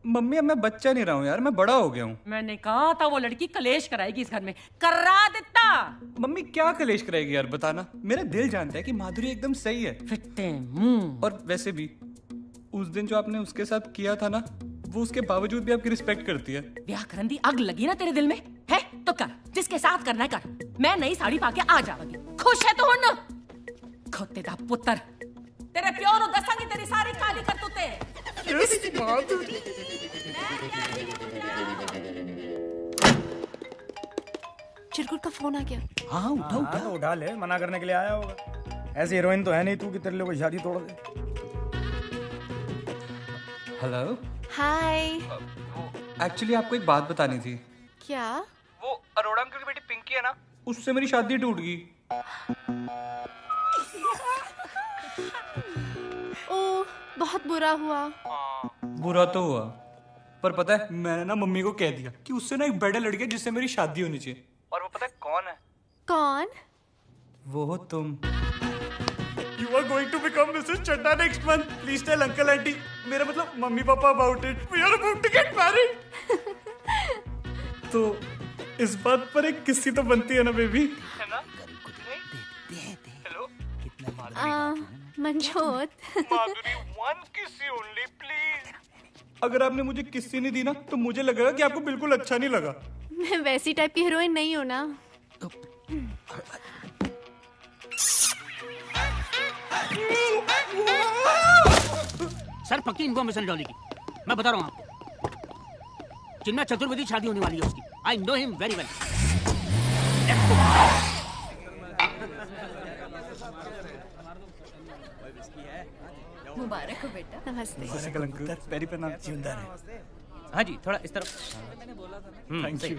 मम्मी, अब मैं बच्चा नहीं रहा हूँ यार, मैं बड़ा हो गया हूँ। मैंने कहा था वो लड़की कलेश कराएगी इस घर में, करा देता। मम्मी क्या कलेश कराएगी यार, बताना। मेरा दिल जानता है कि माधुरी एकदम सही है। फिट्टे मुंह। और वैसे भी उस दिन जो आपने उसके साथ किया था ना, वो उसके बावजूद भी आपकी रिस्पेक्ट करती है। ब्याह करन दी आग लगी ना तेरे दिल में है तो कर, जिसके साथ करना है कर। मैं नई साड़ी पाके आ जाऊंगी। खुश है तो हुन? खोते दा पुत्र, तेरे प्यो नु दसांगी तेरी सारी काली करतूते। चिरकुट का फोन आ गया। हाँ उठा तो उठा ले, मना करने के लिए आया होगा। ऐसी हीरोइन तो है नहीं तू कि तेरे लिए कोई शादी तोड़ दे। हेलो। हाय। एक्चुअली आपको एक बात बतानी थी। क्या? वो अरोड़ा अंकल की बेटी पिंकी है ना, उससे मेरी शादी टूट गई। ओह, बहुत बुरा हुआ। बुरा तो हुआ, पर पता है मैंने ना मम्मी को कह दिया कि उससे ना एक बेटर लड़की है जिससे मेरी शादी होनी चाहिए। और वो पता है कौन है? कौन? वो हो तुम। You are going to become Mrs. Chadda next month. Please tell uncle auntie, मेरा मतलब mummy papa about it. We are about to get married. तो इस बात पर एक किस्सी तो बनती है ना बेबी, है ना? Hello. Manjot. Madhuri, one किस्सी only, please. अगर आपने मुझे किस्सी नहीं दी ना, तो मुझे लगेगा कि आपको बिल्कुल अच्छा नहीं लगा। मैं वैसी टाइप की हीरोइन नहीं हूँ ना। सर पक्की इन्फॉर्मेशन डॉली की, मैं बता रहा हूँ आपको। चिन्ना चतुर्वेदी शादी होने वाली है उसकी। I know him very well. मुबारक हो बेटा। नमस्ते। पैरी पे नाम जिंदा रहे। हाँ जी, थोड़ा इस तरफ। Thank you.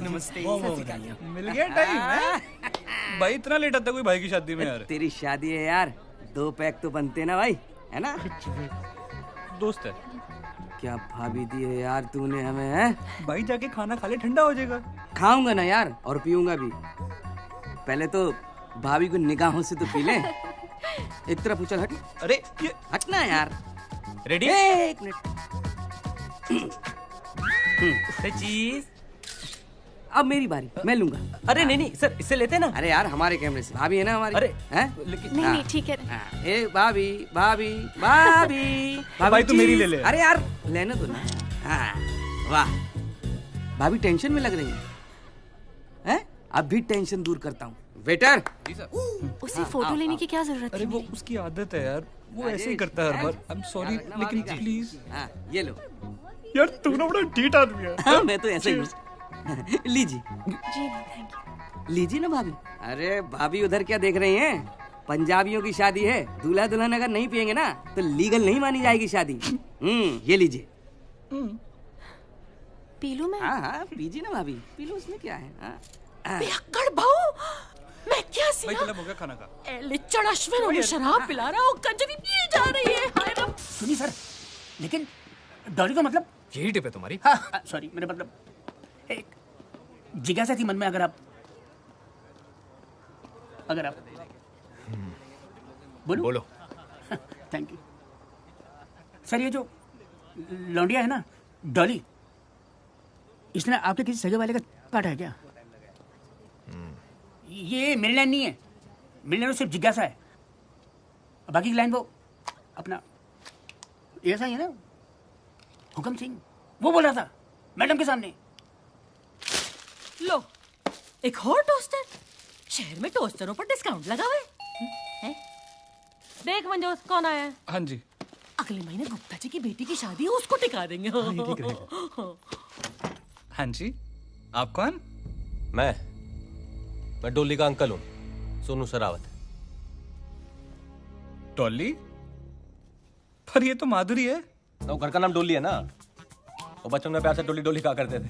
नमस्ते। मिल गया टाइम है? भाई इतना लेट आता कोई भाई की शादी में यार? तेरी शादी है यार, 2 पैक तो बनते ना भाई, है ना? दोस्त है। क्या भाभी दी है यार तूने हमें, है? भाई जाके खाना खा ले, ठंडा हो जाएगा। खाऊंगा ना यार, और पीऊंगा भी। पहले तो भाभी को निगाहों से तो पी ले। एक तरफ उछल, हट। अरे ये हटना यार। रेडी? एक मिनट। चीज। अब मेरी बारी, मैं लूंगा। अरे नहीं सर, इससे लेते ना। अरे यार हमारे कैमरे से, भाभी है ना हमारी। अरे हैं? लेकिन नहीं ठीक है। ए भाभी भाभी भाभी भाई तू मेरी ले ले। अरे यार लेने दो ना। हाँ, वाह भाभी टेंशन में लग रही है। अब भी टेंशन दूर करता हूँ। वेटर। उसे फोटो लेने की क्या जरूरत अरे है? वो उसकी आदत है यार, वो ऐसे ही करता है हर बार। आई एम सॉरी लेकिन प्लीज। ये लो। यार तू ना बड़ा ढीठ आदमी है। हाँ मैं तो ऐसे ही हूँ। लीजिए। जी थैंक यू। लीजिए ना भाभी। अरे भाभी उधर क्या देख रही हैं? पंजाबियों की शादी है, दूल्हा दुल्हन अगर नहीं पियेंगे ना तो लीगल नहीं मानी जाएगी शादी। ये लीजिए। पी लूं मैं? हाँ पीजिए ना भाभी, पी लो, उसमें क्या है। पियक्कड़ भाऊ, मैं क्या भाई मतलब हो गया खाना का। लिच्चड़ अश्विन उन्हें शराब पिला रहा और कंजरी पिए जा रही है। हाय रब। सुनिए सर, लेकिन डॉली का मतलब यही टिप है तुम्हारी? हाँ सॉरी, मेरा मतलब एक जिज्ञासा थी मन में। अगर आप बोलो। Thank you sir. ये जो लौंडिया है ना डॉली, इसने आपके किसी सगे वाले का काटा है क्या? ये मेरी लाइन नहीं है, मेरी लाइन सिर्फ जिज्ञासा है। बाकी की लाइन वो अपना ऐसा ही है ना, हुक्म सिंह वो बोल रहा था मैडम के सामने। लो एक और टोस्टर। शहर में टोस्टरों पर डिस्काउंट लगा हुआ है। देख मंजोत कौन आया है। हाँ जी। अगले महीने गुप्ता जी की बेटी की शादी है, उसको टिका देंगे। हाँ जी, आप कौन? मैं डोली का अंकल हूँ, सोनू सरावत। डॉली? पर ये तो माधुरी है। तो घर का नाम डोली है ना। वो बचपन में प्यार से डोली डोली कहा करते थे।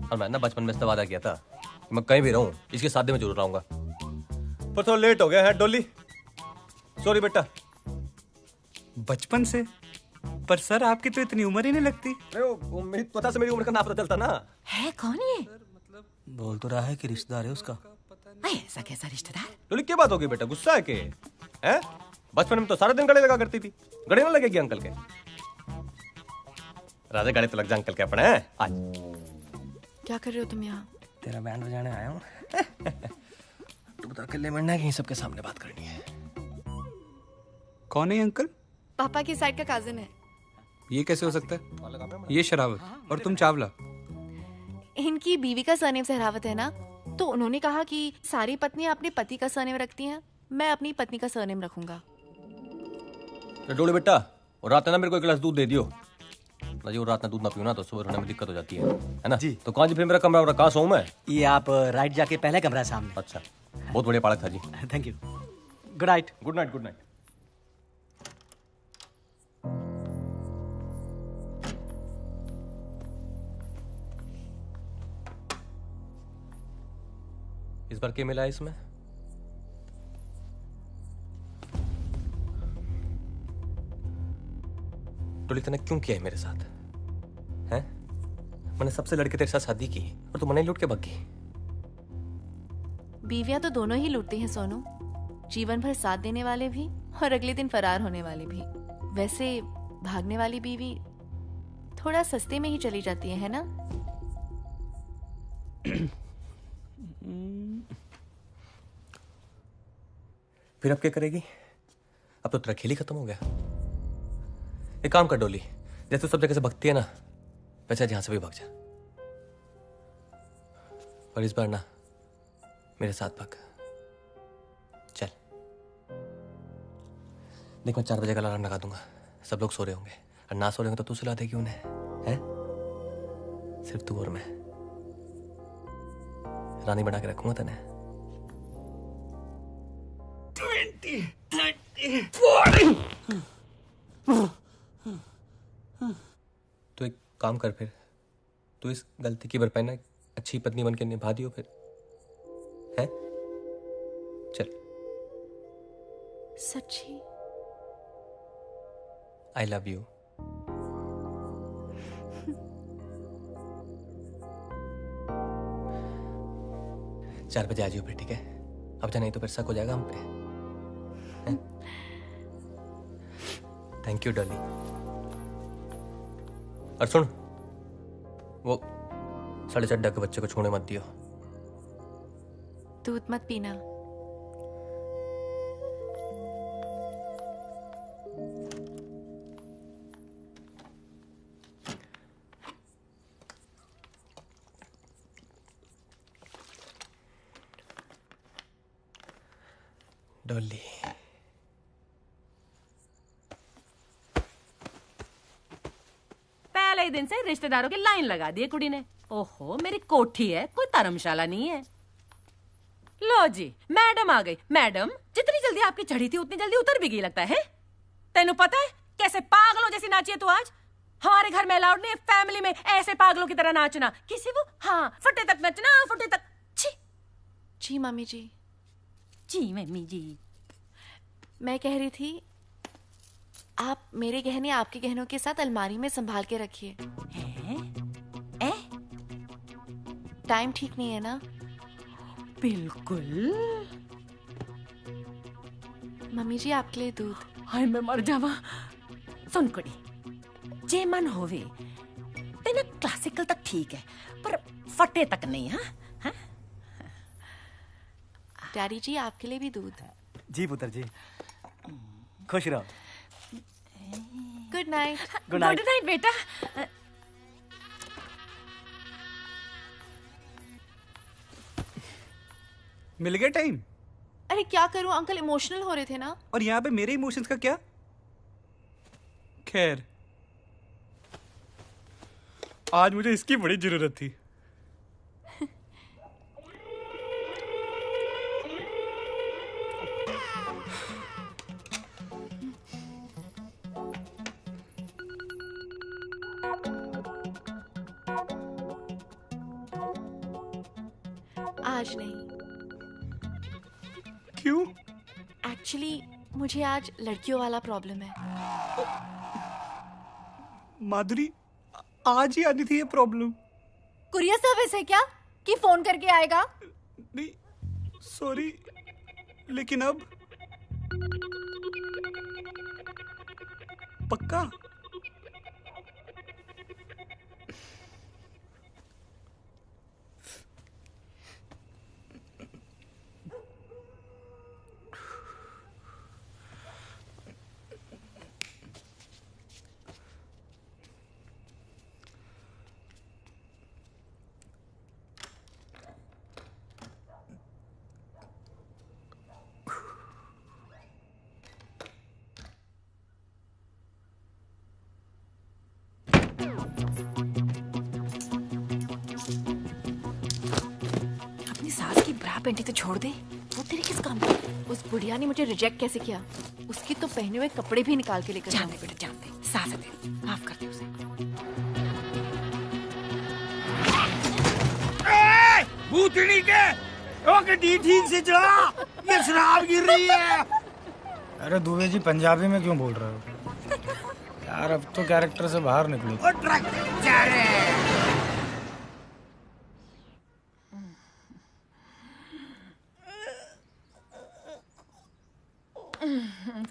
और मैं ना बचपन में इससे वादा किया था कि मैं कहीं भी रहूं इसकी शादी में जरूर आऊंगा, पर थोड़ा लेट हो गया है डोली। सॉरी बेटा। बचपन से? पर सर आपकी तो इतनी उम्र ही नहीं लगती। मेरी त्वचा से मेरी उम्र का ना पता चलता ना। है कौन ये? बोल तो रहा है कि रिश्तेदार है उसका। ऐसा कैसा रिश्तेदार? डोली क्या बात होगी बेटा, गुस्सा है के? हैं? बचपन में तो सारा दिन गले लगा करती थी, गले ना लगेगी अंकल के? राजा गले तो लग जा अंकल के अपने। आज क्या कर रहे हो तुम यहाँ? तेरा बैंड बजाने आया हूँ। तू बता अकेले मिलना है कि सबके सामने बात करनी है? कौन है अंकल? पापा की साइड का काजिन है। ये कैसे हो सकता है? ये शरावत और तुम चावला। इनकी बीवी का सरनेम सहरावत है ना, तो उन्होंने कहा कि सारी पत्नियां अपने पति का सरनेम रखती हैं, मैं अपनी पत्नी का सरनेम रखूंगा। डोले बेटा, और रात ना मेरे को एक गिलास दूध दे दियो ना जी। और रात में दूध ना पियो ना तो सुबह उठने में दिक्कत हो जाती है ना जी। तो कहाँ जी फिर मेरा कमरा और कहाँ सोऊं मैं? ये आप राइट जाके पहले कमरा है सामने। अच्छा, बहुत बढ़िया पालक था जी। Thank you. Good night. Good night. Good night. इस बार क्या मिला है इसमें? टोली तूने क्यों किया है मेरे साथ? हैं? मैंने सबसे लड़के तेरे साथ शादी की और तू मने लूट के भाग गई। बीवियां तो दोनों ही लूटती हैं सोनू, जीवन भर साथ देने वाले भी और अगले दिन फरार होने वाले भी। वैसे भागने वाली बीवी थोड़ा सस्ते में ही चली जाती है ना? फिर अब क्या करेगी? अब तो तेरा खेल ही खत्म हो गया। एक काम कर डोली, जैसे तू सब जगह से भगती है ना, वैसे जहां से भी भाग जा। और इस बार ना मेरे साथ भाग। चल देख, मैं 4 बजे का अलार्म लगा दूंगा। सब लोग सो रहे होंगे, और ना सो रहे होंगे तो तू सुला देगी उन्हें। हैं? सिर्फ तू और मैं रानी बना के रखूंगा तने। 20, 30, 40। तो एक काम कर, फिर तू इस गलती की भरपाई ना अच्छी पत्नी बन के निभा दियो फिर, है? चल। सच्ची? I love you. 4 बजे आ जाइयो फिर, ठीक है? अब जा, नहीं तो फिर शक हो जाएगा हम पे। Thank you Dolly. और सुन, वो 4.5 के बच्चे को छोड़ने मत दियो। दूध मत पीना। डॉली, पहले ही दिन से रिश्तेदारों की लाइन लगा दी है कुड़ी ने। ओहो, मेरी कोठी है, कोई धर्मशाला नहीं है। लो जी, मैडम आ गई। मैडम, जितनी जल्दी आपकी चढ़ी थी उतनी जल्दी उतर भी गई लगता है। तेनू पता है कैसे पागलों जैसी नाची है तू आज? हमारे घर में अलाउड नहीं है फैमिली में ऐसे पागलों की तरह नाचना। किसी वो हाँ फटे तक नचना, फटे तक। छी। जी मम्मी जी। जी मम्मी जी। मैं कह रही थी, आप मेरे गहने आपके गहनों के साथ अलमारी में संभाल के रखिए। टाइम ठीक नहीं है ना? बिल्कुल। मम्मी जी आपके लिए दूध। हाय मैं मर जावा। सुन कुड़ी, जे मन होवे तेना क्लासिकल तक ठीक है, पर फटे तक नहीं। हाँ डैडी जी आपके लिए भी दूध। जी पुत्र जी, खुश रहो। Good night. Good night. Good night बेटा। मिल गया टाइम? अरे क्या करूं अंकल, इमोशनल हो रहे थे ना। और यहाँ पे मेरे इमोशंस का क्या? खैर, आज मुझे इसकी बड़ी जरूरत थी। आज नहीं। क्यों? एक्चुअली मुझे आज लड़कियों वाला प्रॉब्लम है। माधुरी, आज ही आनी थी ये प्रॉब्लम। कुरियर सर्विस है क्या कि फोन करके आएगा? नहीं सॉरी, लेकिन अब पक्का? पेंटी तो छोड़ दे, वो तेरे किस काम की? उस बुढ़िया ने मुझे रिजेक्ट कैसे किया? उसकी तो पहने हुए कपड़े भी निकाल के लेकर जान दे बेटा, जान दे। सास है, माफ कर दे उसे। भूतनी के ओके डी ठीक से चला, ये शराब गिर रही है। अरे दुबे जी, पंजाबी में क्यों बोल रहे हो यार? अब तो कैरेक्टर से बाहर निकलो।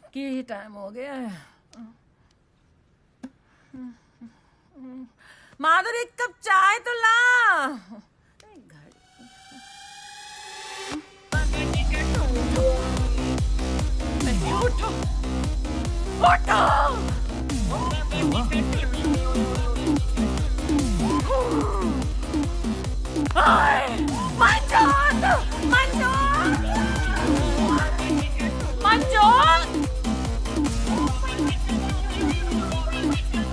की टाइम हो गया है। माधुरी, एक कप चाय तो ला। उठो उठो। मंजोत, मंजोत, मंजोत,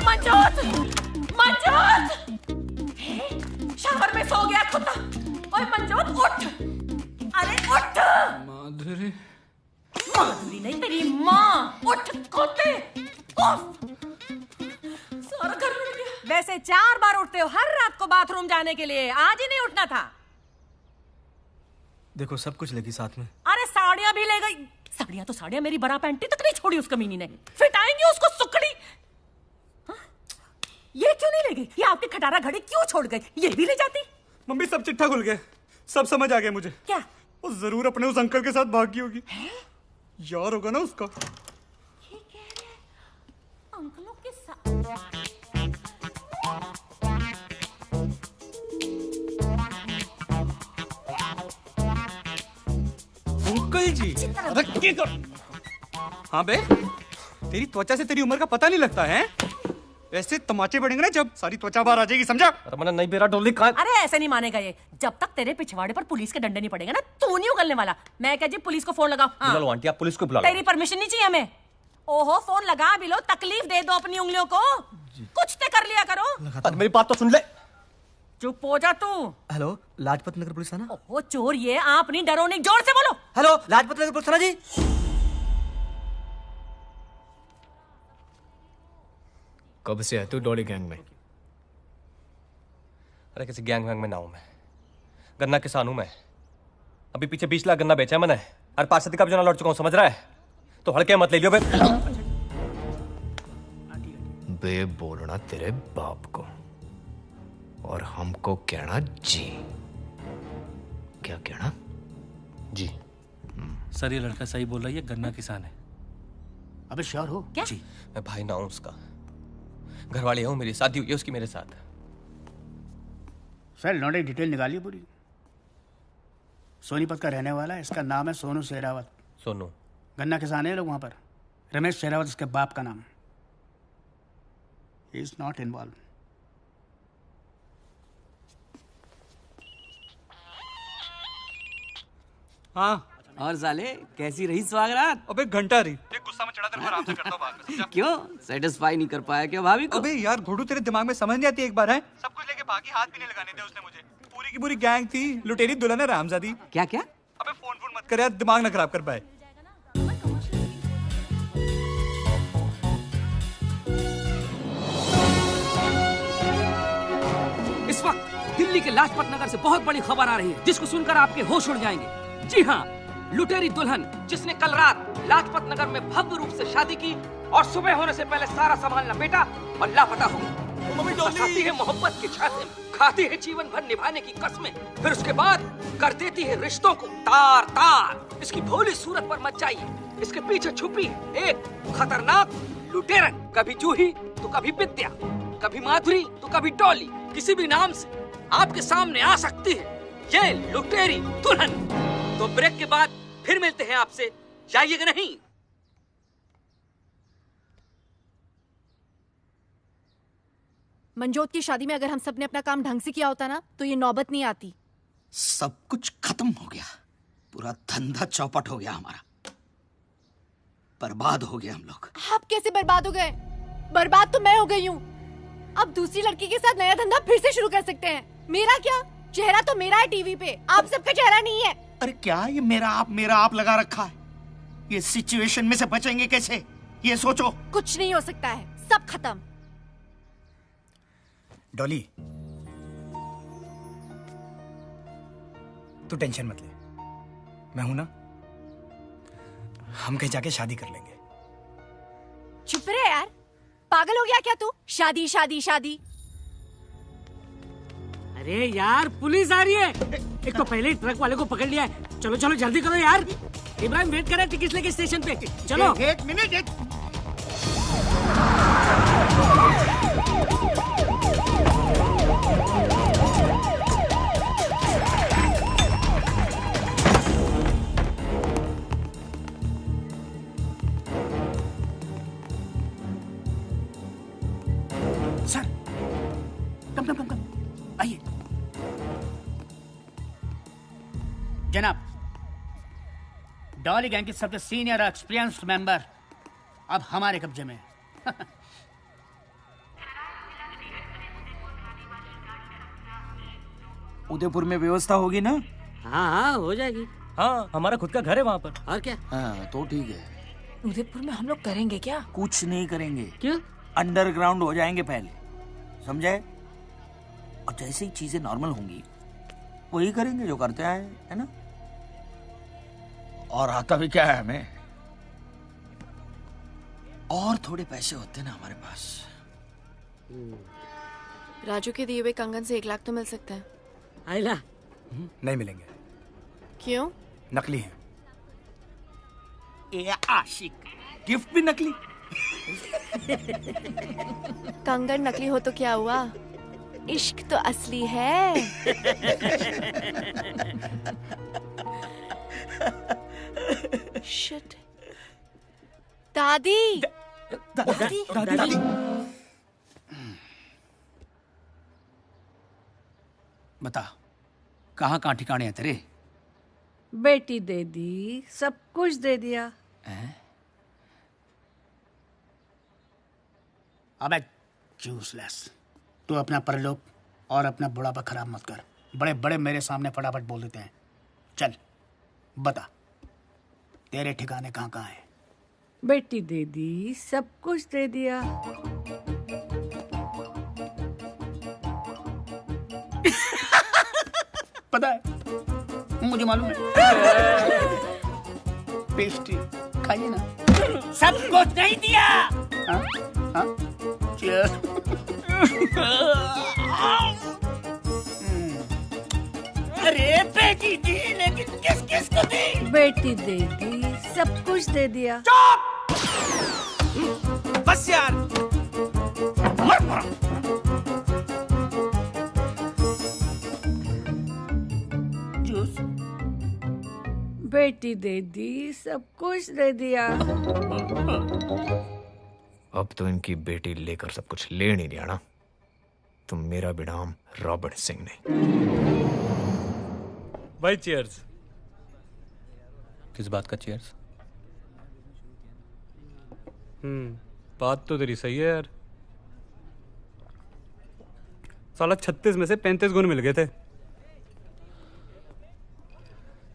मंजोत, मंजोत। शावर में सो गया कुत्ता। ओए मंजोत, उठ। अरे उठ। माधुरी, माधुरी नहीं, तेरी माँ। उठ कुत्ते। सारा घर उठ गया। वैसे 4 बार उठते हो हर रात को बाथरूम जाने के लिए, आज ही नहीं उठना था। देखो सब कुछ लेगी साथ में। अरे साड़ियां भी ले गई। साड़ियां तो साड़ियां, मेरी बरा पैंटी तक नहीं छोड़ी उस कमीनी ने। फिट आएंगी उसको सुकड़ी। हाँ? ये क्यों नहीं ले गई? ये आपकी खटारा घड़ी क्यों छोड़ गई? ये भी ले जाती। मम्मी सब चिट्ठा खुल गया। सब समझ आ गया मुझे। क्या? वो जरूर अपने उस अंकल के साथ भागी होगी। यार होगा ना उसका। ये कह रहे हैं अंकलों के साथ। अंकल जी, अरे क्या कर? हाँ बे, तेरी त्वचा से तेरी उम्र का पता नहीं लगता है। ऐसे तमाचे पड़ेंगे ना जब सारी त्वचा बाहर आ जाएगी, समझा? अरे मैंने नहीं बेरा डोली कहाँ? अरे ऐसे नहीं मानेगा ये। जब तक तेरे पिछवाड़े पर पुलिस के डंडे नहीं पड़ेगा ना, तू नहीं उगलने वाला। मैं क्या जी पुलिस को फोन लगाऊं? बुला लो आंटी, आप पुलिस को बुला लो। तेरी परमिशन नहीं चाहिए हमें। ओहो, फोन लगा भी लो, तकलीफ दे दो अपनी उंगलियों को। कुछ तो कर लिया करो। मेरी बात तो सुन ले। चुप हो जा तू। हेलो, लाजपत नगर पुलिस थाना। ओहो चोर, ये आप नहीं, डरो नहीं, जोर से बोलो। हेलो, लाजपत नगर पुलिस थाना जी। कब से है तू डॉली गैंग में? अरे किसी गैंग वैंग में ना हूं मैं। गन्ना किसान हूं मैं। अभी पीछे 20 लाख गन्ना बेचा है मैंने। और 5 का भी जो ना लौट चुका हूं, समझ रहा है? तो हड़के मत ले लियो बे। बे बोलना तेरे बाप को और हमको कहना जी। क्या कहना? जी। सर ये लड़का सही बोल रहा है, ये गन्ना किसान है। अबे श्योर हो? क्या? जी। मैं भाई ना हूं उसका। घरवाली हूं, मेरी शादी हुई है उसकी मेरे साथ। सर लौंडे डिटेल निकालिए पूरी। सोनीपत का रहने वाला है, इसका नाम है सोनू शेरावत। सोनू? गन्ना किसान है लोग वहां पर। रमेश शेरावत इसके बाप का नाम। He is not involve. हाँ। और साले कैसी रही स्वागरात? अबे घंटा रही। एक गुस्सा में चढ़ा तेरे को आराम से करता हूं बाद में। क्यों सेटिस्फाई नहीं कर पाया क्या भाभी को? अबे यार घोड़ू, तेरे दिमाग में समझ नहीं आती एक बार है? सब कुछ लेके भागी, हाथ भी नहीं लगाने दिया उसने मुझे। पूरी की पूरी गैंग थी, लुटेरी दुल्हन है रामजादी। क्या क्या? अबे फोन मत कर यार, दिमाग ना खराब कर पाए। इस वक्त दिल्ली के लाजपत नगर से बहुत बड़ी खबर आ रही है, जिसको सुनकर आपके होश उड़ जाएंगे। जी हाँ, लुटेरी दुल्हन जिसने कल रात लाजपत नगर में भव्य रूप से शादी की और सुबह होने से पहले सारा सामान लपेटा और लापता हो गई। बसाती है मोहब्बत के छाते में, खाती है जीवन भर निभाने की कसमें, फिर उसके बाद कर देती है रिश्तों को तार तार। इसकी भोली सूरत पर मत जाइए, इसके पीछे छुपी है एक खतरनाक लुटेरन। कभी जूही तो कभी विद्या, कभी माधुरी तो कभी डॉली, किसी भी नाम से आपके सामने आ सकती है ये लुटेरी दुल्हन। तो ब्रेक के बाद फिर मिलते हैं आपसे, जाइएगा नहीं। मंजोत की शादी में अगर हम सब ने अपना काम ढंग से किया होता ना, तो ये नौबत नहीं आती। सब कुछ खत्म हो गया, पूरा धंधा चौपट हो गया हमारा। बर्बाद हो गया हम लोग। आप कैसे बर्बाद हो गए? बर्बाद तो मैं हो गई हूँ। अब दूसरी लड़की के साथ नया धंधा फिर से शुरू कर सकते हैं। मेरा क्या? चेहरा तो मेरा है टीवी पे, आप सबका चेहरा नहीं है। अरे क्या ये मेरा आप लगा रखा है? ये सिचुएशन में से बचेंगे कैसे, ये सोचो। कुछ नहीं हो सकता है, सब खत्म। डॉली, तू टेंशन मत ले, मैं हूं ना। हम कहीं जाके शादी कर लेंगे। चुप रहे यार, पागल हो गया क्या तू? शादी शादी शादी। अरे यार पुलिस आ रही है। एक तो पहले ही ट्रक वाले को पकड़ लिया है। चलो चलो जल्दी करो यार, इब्राहिम वेट कर रहा है टिकट लेके स्टेशन पे। चलो। एक मिनट। सर कम आइए। जनाब, डॉली गैंग के सबसे सीनियर और एक्सपीरियंस्ड मेंबर अब हमारे कब्जे में है। उदयपुर में व्यवस्था होगी ना? हाँ हो जाएगी। हाँ हमारा खुद का घर है वहाँ पर। और क्या? हाँ तो ठीक है। उदयपुर में हम लोग करेंगे क्या? कुछ नहीं करेंगे। क्यों? अंडरग्राउंड हो जाएंगे पहले, समझे? और जैसे ही चीजें नॉर्मल होंगी वही करेंगे जो करते आए, है ना? और आता भी क्या है हमें, और थोड़े पैसे होते ना हमारे पास। राजू के दिए हुए कंगन से 1 लाख तो मिल सकता है। आइला नहीं मिलेंगे। क्यों? नकली हैं। ए आशिक, गिफ्ट भी नकली। कंगन नकली हो तो क्या हुआ, इश्क तो असली है। शिट। दादी दादी बता, कहाँ कहाँ ठिकाने हैं तेरे? बेटी दे दी, सब कुछ दे दिया। अबे यूजलेस, तू अपना परलोक और अपना बुढ़ापा खराब मत कर। बड़े बड़े मेरे सामने फटाफट बोल देते हैं। चल बता, तेरे ठिकाने कहाँ कहाँ हैं? बेटी दे दी, सब कुछ दे दिया। पता है, मुझे मालूम है। पेस्ट्री खाइए ना। सब कुछ नहीं दिया। हाँ? हाँ? Cheers. अरे बेटी दी, लेकिन किस किस को दी? बेटी दे दी, सब कुछ दे दिया। बस यार, मर मर। जूस। बेटी दे दी, सब कुछ दे दिया। अब तो इनकी बेटी लेकर सब कुछ ले नहीं दिया ना, तो मेरा भी नाम रॉबर्ट सिंह नहीं। भाई चीयर्स। किस बात का चीयर्स? बात तो तेरी सही है यार। साला 36 में से 35 गुण मिल गए थे।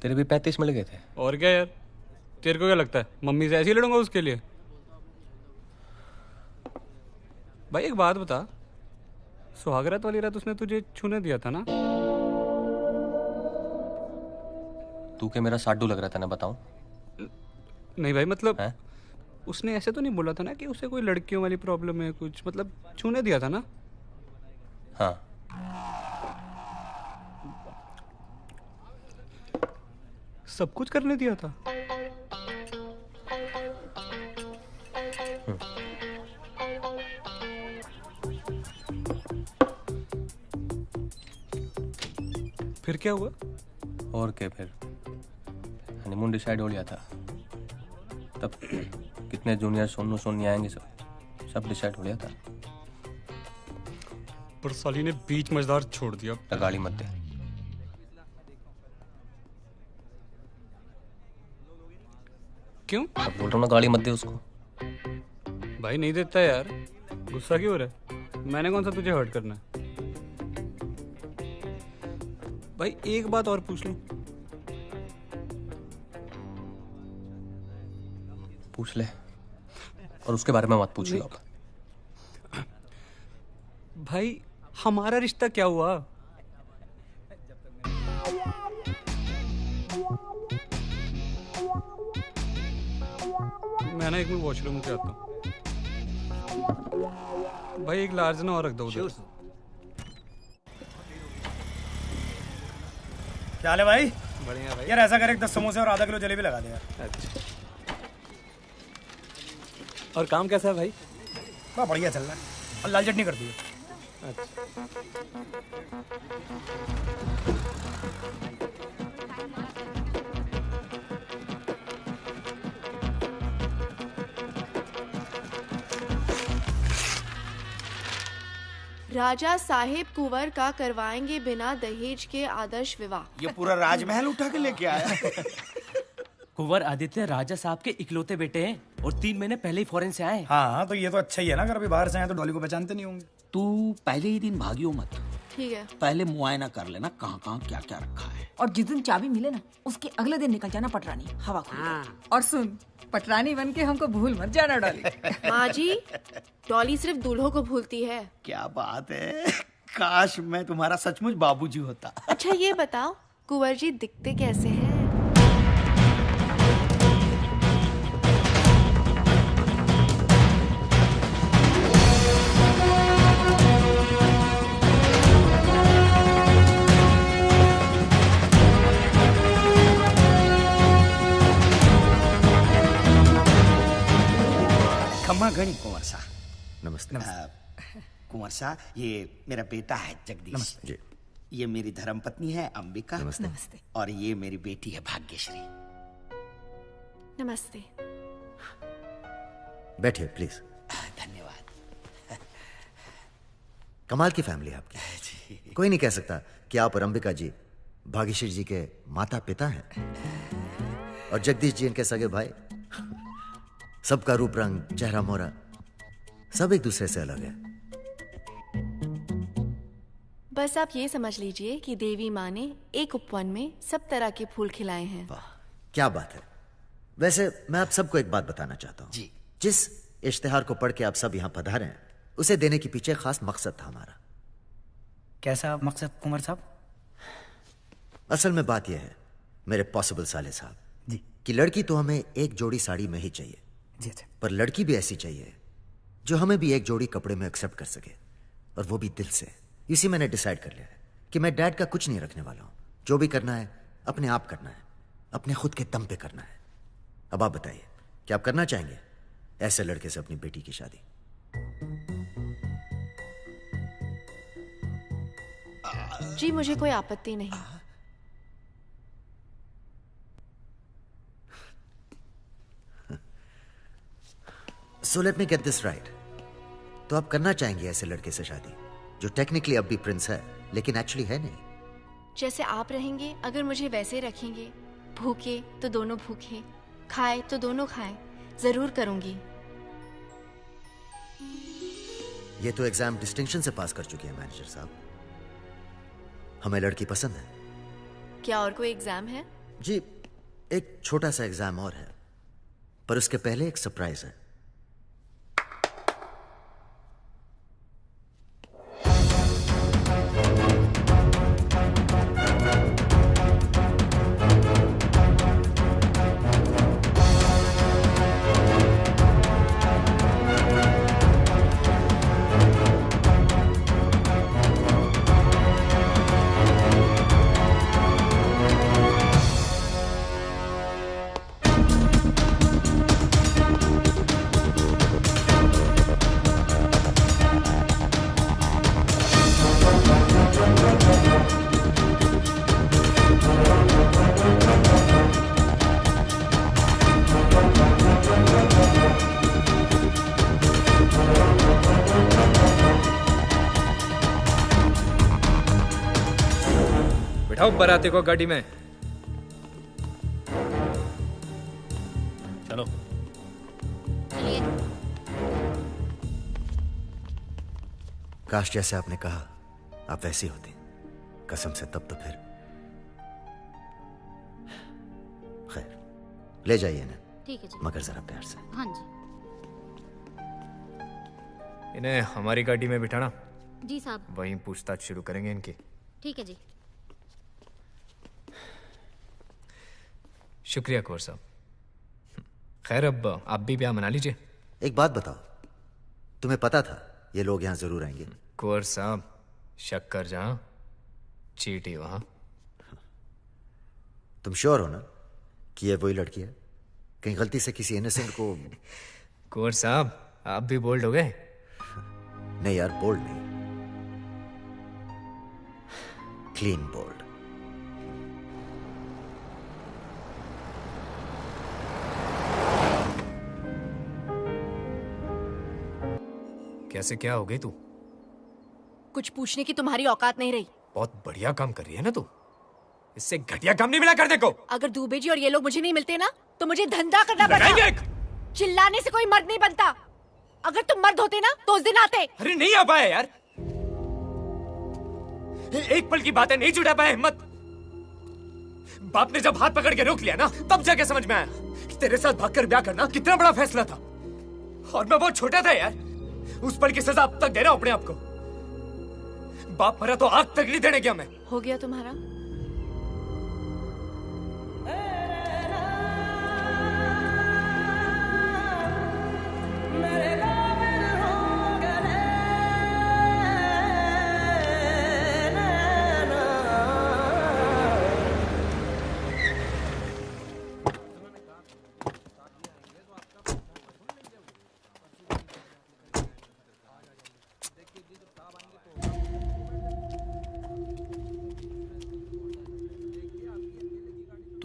तेरे भी 35 मिल गए थे। और क्या यार, तेरे को क्या लगता है मम्मी से ऐसे ही लड़ूंगा उसके लिए? भाई एक बात बता, सुहागरात वाली रात उसने तुझे छूने दिया था ना? तू के मेरा साडू लग रहा था ना, बताऊं? नहीं भाई, मतलब उसने ऐसे तो नहीं बोला था ना कि उसे कोई लड़कियों वाली प्रॉब्लम है कुछ, मतलब छूने दिया था ना? हाँ। सब कुछ करने दिया था। फिर क्या हुआ? और क्या, फिर हनीमून डिसाइड हो लिया था। तब कितने जूनियर सोनू सोनी आएंगे, सब डिसाइड हो लिया था। पर साली ने बीच मजेदार छोड़ दिया। गाड़ी मत दे। क्यों? अब बोल रहा हूँ ना, गाड़ी मत दे उसको। भाई नहीं देता यार, गुस्सा क्यों हो रहा है? मैंने कौन सा तुझे हर्ट करना है? भाई एक बात और पूछ लूं? पूछ ले, और उसके बारे में मत पूछिए अब। भाई हमारा रिश्ता क्या हुआ? मैं ना एक मिनट वॉशरूम से आता हूँ। भाई एक लार्ज ना और रख दो उधर। क्या हाल है भाई? बढ़िया भाई। यार ऐसा कर, 10 समोसे और आधा किलो जलेबी लगा दे यार। अच्छा। और काम कैसा है भाई? बड़ा बढ़िया चल रहा है, और लाल चटनी कर दी। राजा साहेब कुंवर का करवाएंगे बिना दहेज के आदर्श विवाह। ये पूरा राजमहल उठा के लेके आया। कुंवर आदित्य राजा साहब के इकलौते बेटे हैं और 3 महीने पहले ही फॉरेन से आए। हाँ तो ये तो अच्छा ही है ना, अगर अभी बाहर से आए तो डॉली को पहचानते नहीं होंगे। तू पहले ही दिन भागियो मत। ठीक है। पहले मुआयना कर लेना कहाँ कहाँ क्या क्या रखा है। और जिस दिन चाबी मिले ना, उसके अगले दिन निकल जाना पटरानी, हवा खुल। और सुन, पटरानी बन के हमको भूल मत जाना डॉली। माँ जी, डॉली सिर्फ दूल्हों को भूलती है। क्या बात है, काश मैं तुम्हारा सचमुच बाबूजी होता। अच्छा ये बताओ, कुंवर जी दिखते कैसे हैं? घणी कुंवर साहब। नमस्ते। कुंवर साहब, ये मेरा बेटा है जगदीश। नमस्ते जी। ये मेरी धर्मपत्नी है अंबिका। नमस्ते। नमस्ते। और ये मेरी बेटी है भाग्यश्री। नमस्ते। बैठिए प्लीज। धन्यवाद। कमाल की फैमिली है आपकी। कोई नहीं कह सकता कि आप और अंबिका जी भाग्यश्री जी के माता पिता हैं और जगदीश जी इनके सगे भाई। सबका रूप रंग, चेहरा मोहरा सब एक दूसरे से अलग है। बस आप ये समझ लीजिए कि देवी माँ ने एक उपवन में सब तरह के फूल खिलाए हैं। क्या बात है। वैसे मैं आप सबको एक बात बताना चाहता हूँ जी। जिस इश्तिहार को पढ़ के आप सब यहाँ पधारे हैं उसे देने के पीछे खास मकसद था हमारा। कैसा मकसद कुंवर साहब? असल में बात यह है मेरे पॉसिबल साले साहब जी कि लड़की तो हमें एक जोड़ी साड़ी में ही चाहिए जी अच्छा। पर लड़की भी ऐसी चाहिए जो हमें भी एक जोड़ी कपड़े में एक्सेप्ट कर सके और वो भी दिल से। इसी मैंने डिसाइड कर लिया है कि मैं डैड का कुछ नहीं रखने वाला हूं। जो भी करना है अपने आप करना है, अपने खुद के दम पे करना है। अब आप बताइए क्या आप करना चाहेंगे ऐसे लड़के से अपनी बेटी की शादी? जी मुझे कोई आपत्ति नहीं। So let me get this right. तो आप करना चाहेंगे ऐसे लड़के से शादी जो टेक्निकली अब भी प्रिंस है लेकिन एक्चुअली है नहीं? जैसे आप रहेंगे अगर मुझे वैसे रखेंगे, भूखे तो दोनों भूखे, खाए तो दोनों खाएं, जरूर करूंगी। ये तो एग्जाम डिस्टिंक्शन से पास कर चुकी है मैनेजर साहब। हमें लड़की पसंद है। क्या और कोई एग्जाम है? जी एक छोटा सा एग्जाम और है पर उसके पहले एक सरप्राइज है। बिठाओ बाराती को गाड़ी में। चलो। काश जैसे आपने कहा आप वैसी होती। कसम से तब तो फिर। खैर ले जाइए ना। ठीक है जी। मगर जरा प्यार से। हाँ जी। इन्हें हमारी गाड़ी में बिठाना। जी साहब। वहीं पूछताछ शुरू करेंगे इनकी। ठीक है जी। शुक्रिया कुंवर साहब। खैर अब आप भी ब्याह मना लीजिए। एक बात बताओ, तुम्हें पता था ये लोग यहाँ जरूर आएंगे? कुंवर साहब शक्कर जहां चीटी वहां। तुम श्योर हो ना कि ये वही लड़की है? कहीं गलती से किसी इनोसेंट को? कुंवर साहब आप भी बोल्ड हो गए। नहीं यार, बोल्ड नहीं, क्लीन बोल्ड। कैसे क्या हो गई तू? कुछ पूछने की तुम्हारी औकात नहीं रही। बहुत बढ़िया काम कर रही है ना तू। इससे घटिया काम नहीं मिला कर देखो। अगर दूबे जी और ये लोग मुझे नहीं मिलते ना तो मुझे धंधा करना पड़ता। चिल्लाने से कोई मर्द नहीं बनता। अगर तुम मर्द होते ना तो उस दिन आते। अरे नहीं आ पाए यार, एक पल की बात है, नहीं जुटा पाए हिम्मत। बाप ने जब हाथ पकड़ के रोक लिया ना तब जाके समझ में आया कि तेरे साथ भागकर ब्याह करना कितना बड़ा फैसला था। और मैं बहुत छोटा था यार। उस पल की सजा अब तक दे रहा हूं अपने आप को। बाप मरा तो आग तक नहीं देने गया मैं। हो गया तुम्हारा?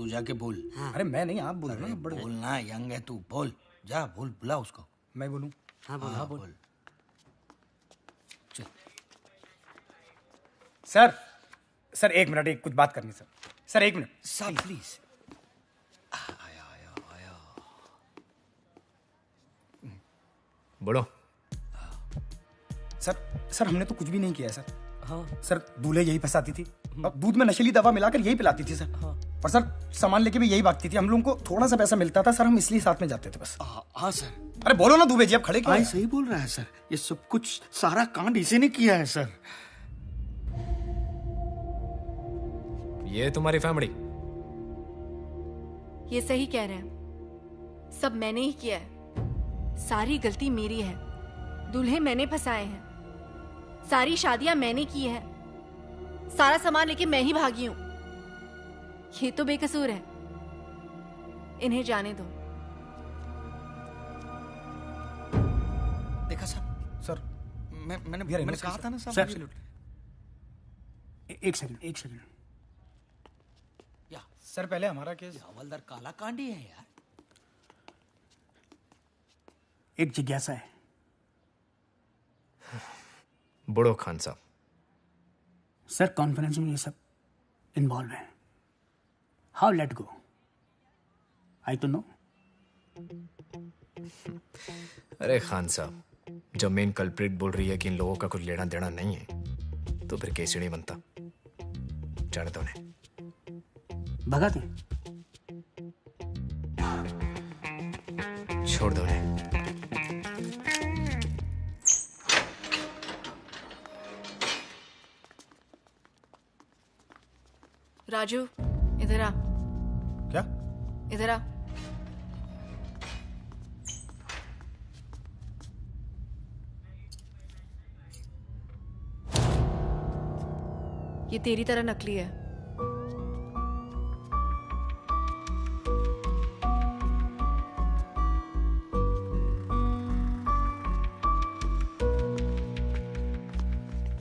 तू जाके बोल। अरे मैं नहीं, आप बोल रहे हैं। बड़े बोलना, यंग है तू, बोल जा, बोल, बुला उसको। मैं बोलूं? हाँ बोल, हाँ बोल। सर एक मिनट, एक कुछ बात करनी sir. Sir 1 minute sir please. बोलो। सर हमने तो कुछ भी नहीं किया है सर। हाँ सर, दूल्हे यही फंसाती थी, अब दूध में नशीली दवा मिलाकर यही पिलाती थी सर। हाँ। और सर सामान लेके भी यही भागती थी। हम लोगों को थोड़ा सा पैसा मिलता था सर, हम इसलिए साथ में जाते थे बस। हाँ सर। अरे बोलो ना दुबे जी, अब खड़े क्यों हैं? सही बोल रहा है सर, ये सब कुछ सारा कांड इसी ने किया है सर। ये तुम्हारी फैमिली? ये सही कह रहे हैं, सब मैंने ही किया है, सारी गलती मेरी है। दूल्हे मैंने फंसाए हैं, सारी शादियां मैंने की है, सारा सामान लेके मैं ही भागी हूं। ये तो बेकसूर है, इन्हें जाने दो। देखा सर, मैंने कहा था ना सर। एक सेकंड सर, पहले हमारा केस। हवलदार काला कांडी है यार। एक जिज्ञासा है। बड़ो खान साहब। सर कॉन्फ्रेंस में ये सब इन्वॉल्व है, हाउ लेट गो, आई तो नो। अरे खान साहब, जब मेन कल्प्रिट बोल रही है कि इन लोगों का कुछ लेना देना नहीं है, तो फिर केस ही नहीं बनता। जाने दो उन्हें, भगा दे, छोड़ दो उन्हें। राजू इधर आ। क्या? इधर आ। ये तेरी तरह नकली है।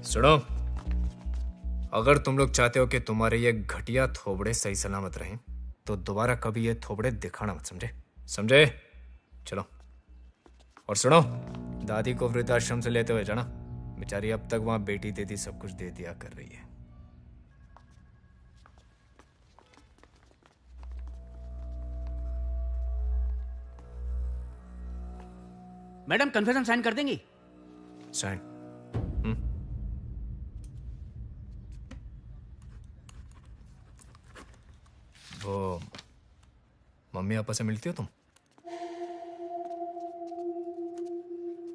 सुनो, अगर तुम लोग चाहते हो कि तुम्हारे ये घटिया थोबड़े सही सलामत रहें, तो दोबारा कभी ये थोबड़े दिखाना मत, समझे? चलो। और सुनो, दादी को वृद्धाश्रम से लेते हुए जाना, बेचारी अब तक वहां बेटी देती सब कुछ दे दिया कर रही है। मैडम कन्फेशन साइन कर देंगी? साइन? वो मम्मी आपस से मिलती हो तुम?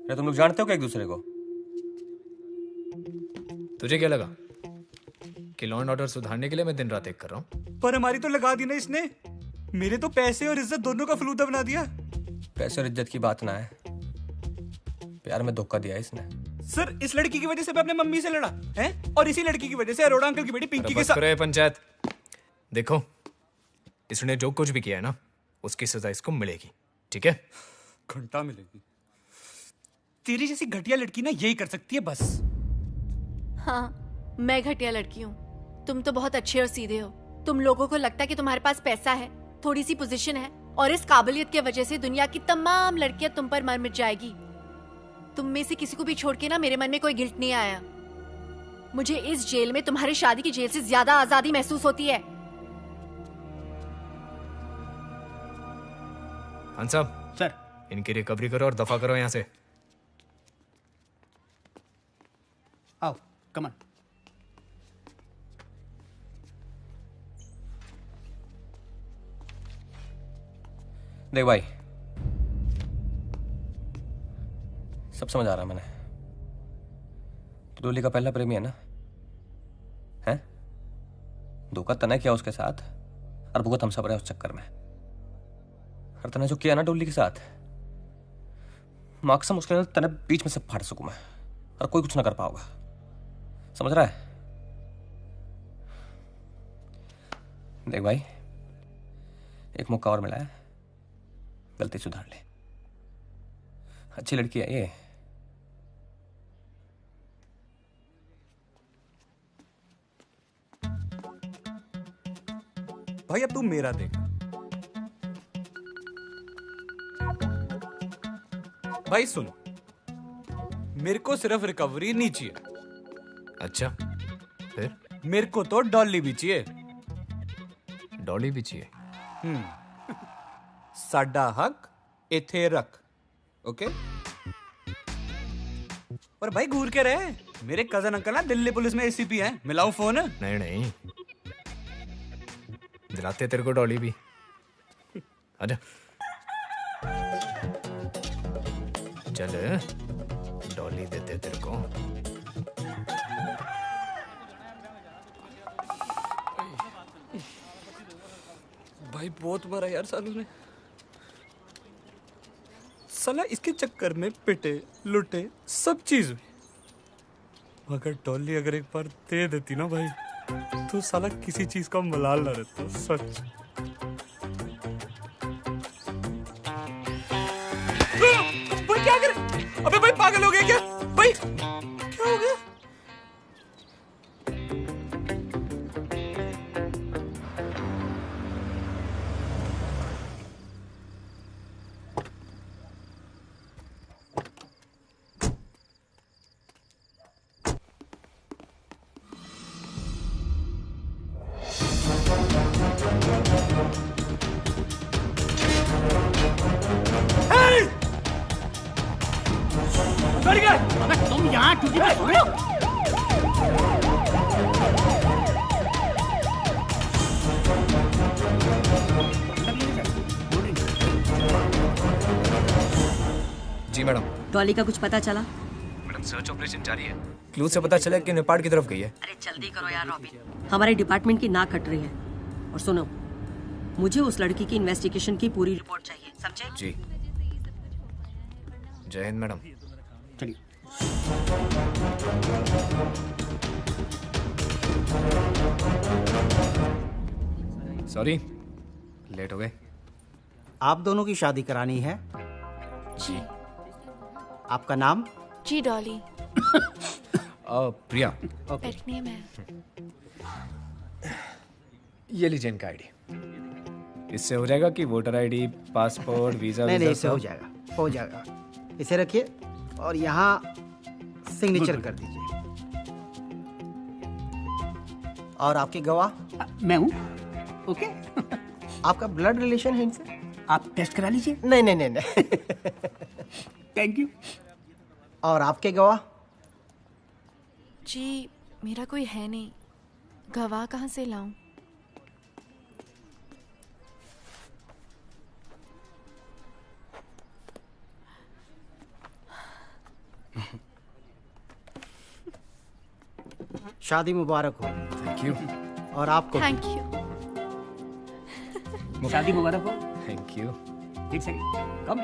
क्या तुम लोग जानते हो क्या एक दूसरे को? तुझे क्या लगा कि लॉ एंड ऑर्डर सुधारने के लिए मैं दिन रात एक कर रहा हूँ? पर हमारी तो लगा दी ना इसने, मेरे तो पैसे और इज्जत दोनों का फलूदा बना दिया। पैसे और इज्जत की बात ना है, प्यार में धोखा दिया इसने। सर इस लड़की की वजह से मैं अपने मम्मी से लड़ा है, और इसी लड़की की वजह से अरोड़ा अंकल की बेटी पिंकी के साथ। पंचायत देखो, इसने जो कुछ भी किया है ना, उसकी सजा इसको मिलेगी, ठीक है? घंटा मिलेगी। तेरी जैसी घटिया लड़की ना यही कर सकती है बस। हाँ, मैं घटिया लड़की हूँ, तुम तो बहुत अच्छे और सीधे हो। तुम लोगों को लगता है कि तुम्हारे पास पैसा है, थोड़ी सी पोजीशन है, और इस काबिलियत की वजह से दुनिया की तमाम लड़कियां तुम पर मर मिट जाएगी। तुम में से किसी को भी छोड़ के ना मेरे मन में कोई गिल्ट नहीं आया। मुझे इस जेल में तुम्हारी शादी की जेल से ज्यादा आजादी महसूस होती है। खान साहब, सर इनकी रिकवरी करो और दफा करो यहाँ से। आओ, कम ऑन। देख भाई, सब समझ आ रहा मैंने। तो डोली का पहला प्रेमी है ना? है? धोखा तने किया उसके साथ और भुगत हम सब रहे उस चक्कर में। और तने जो किया ना डोली के साथ, माकसम उसके तने बीच में से फाड़ सकूं मैं, और कोई कुछ ना कर पाओगा। समझ रहा है? देख भाई, एक मौका और मिला है, गलती सुधार ले। अच्छी लड़की है ये। भाई अब तू मेरा देख। भाई सुन, मेरे को सिर्फ रिकवरी नहीं चाहिए। अच्छा, फिर? मेरे को तो डॉली भी चाहिए। डॉली भी चाहिए? साडा हक इथे रख, ओके? पर भाई घूर के रहे, मेरे कजन अंकल ना दिल्ली पुलिस में एसीपी हैं। मिलाऊं फोन? नहीं नहीं, दिलाते तेरे को डॉली भी। आजा चल, डॉली देते तेरे को। भाई बहुत मारा यार सालू ने। साला इसके चक्कर में पिटे लुटे सब चीज हुई। मगर डॉली अगर एक बार दे देती ना भाई, तो साला किसी चीज का मलाल ना रहता। सच। भाई क्या करे? अबे भाई पागल हो गया क्या? भाई क्या हो गया? तुम यहाँ टूटी में सो रहे हो? जी मैडम। डॉली का कुछ पता चला? मैडम सर्च ऑपरेशन जारी है। क्लू से पता चला कि नेपाल की तरफ गई है। अरे जल्दी करो यार रॉबिन, हमारे डिपार्टमेंट की नाक कट रही है। और सुनो, मुझे उस लड़की की इन्वेस्टिगेशन की पूरी रिपोर्ट चाहिए, समझे? जी। जय हिंद मैडम। चलिए। सॉरी, लेट हो गए। आप दोनों की शादी करानी है? जी। आपका नाम? जी डॉली। प्रिया। पेट नेम है। ये लीजिए इनका आईडी। इससे हो जाएगा कि वोटर आईडी, पासपोर्ट, वीजा? नहीं, इससे हो जाएगा, हो जाएगा। इसे रखिए और यहाँ सिग्नेचर कर दीजिए। और आपके गवाह? मैं हूँ। ओके। आपका ब्लड रिलेशन है इनसे? आप टेस्ट करा लीजिए। नहीं नहीं नहीं नहीं। Thank you. और आपके गवाह? जी मेरा कोई है नहीं, गवाह कहाँ से लाऊं? शादी मुबारक हो। Thank you. और आपको? Thank you. शादी मुबारक हो। Thank you. एक second, come.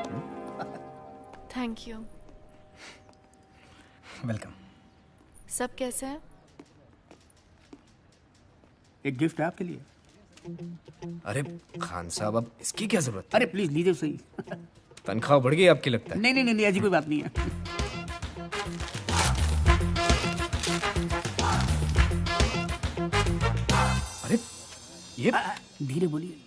Thank you. Welcome. सब कैसे है? एक गिफ्ट है आपके लिए। अरे खान साहब, अब इसकी क्या जरूरत है? अरे प्लीज लीजिए सही। तनख्वाह बढ़ गई आपकी लगता है? नहीं नहीं नहीं, ऐसी कोई बात नहीं है। अरे ये धीरे बोलिए,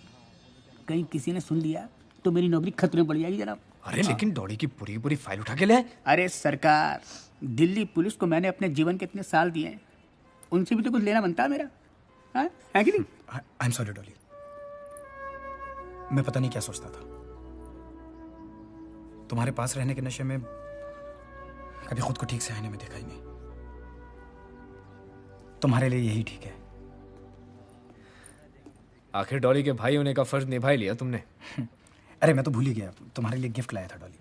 कहीं किसी ने सुन लिया तो मेरी नौकरी खतरे में पड़ जाएगी जनाब। अरे लेकिन डॉली की पूरी पूरी फाइल उठा के ले। अरे सरकार, दिल्ली पुलिस को मैंने अपने जीवन के इतने साल दिए हैं, उनसे भी तो कुछ लेना बनता है मेरा, हाँ? है कि नहीं? आई एम सॉरी डॉली, मैं पता नहीं क्या सोचता था। तुम्हारे पास रहने के नशे में कभी खुद को ठीक से आईने में देखा ही नहीं। तुम्हारे लिए यही ठीक है। आखिर डॉली के भाई होने का फर्ज निभा ही लिया तुमने। अरे मैं तो भूल ही गया, तुम्हारे लिए गिफ्ट लाया था डॉली।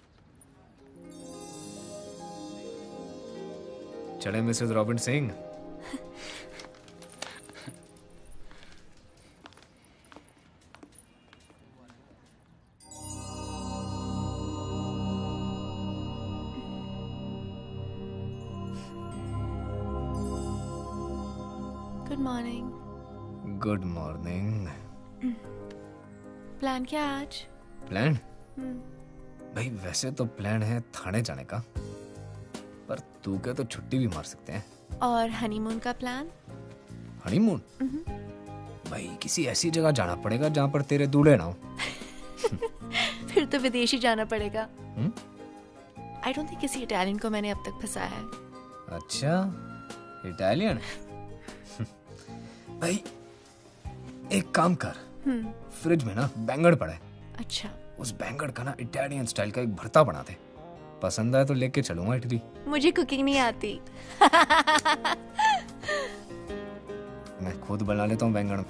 चले Mrs robin Singh. Good morning. Good morning. Plan क्या है आज? प्लान? भाई वैसे तो प्लान है थाने जाने का, पर तू क्या तो छुट्टी भी मार सकते हैं। और हनीमून का प्लान? हनीमून? भाई किसी ऐसी जगह जाना पड़ेगा जहाँ पर तेरे दूल्हे ना हो। फिर तो विदेश ही जाना पड़ेगा। आई डोंट थिंक किसी इटालियन को मैंने अब तक फंसाया है। अच्छा, इटालियन? भाई एक काम कर, फ्रिज में ना बैंगन पड़ा है। अच्छा। उस बैंगन का ना इटालियन स्टाइल का एक भरता बना दे। पसंद आए तो लेके चलूंगा इटली। मुझे कुकिंग नहीं आती। मैं खुद बना लेता हूँ बैंगन।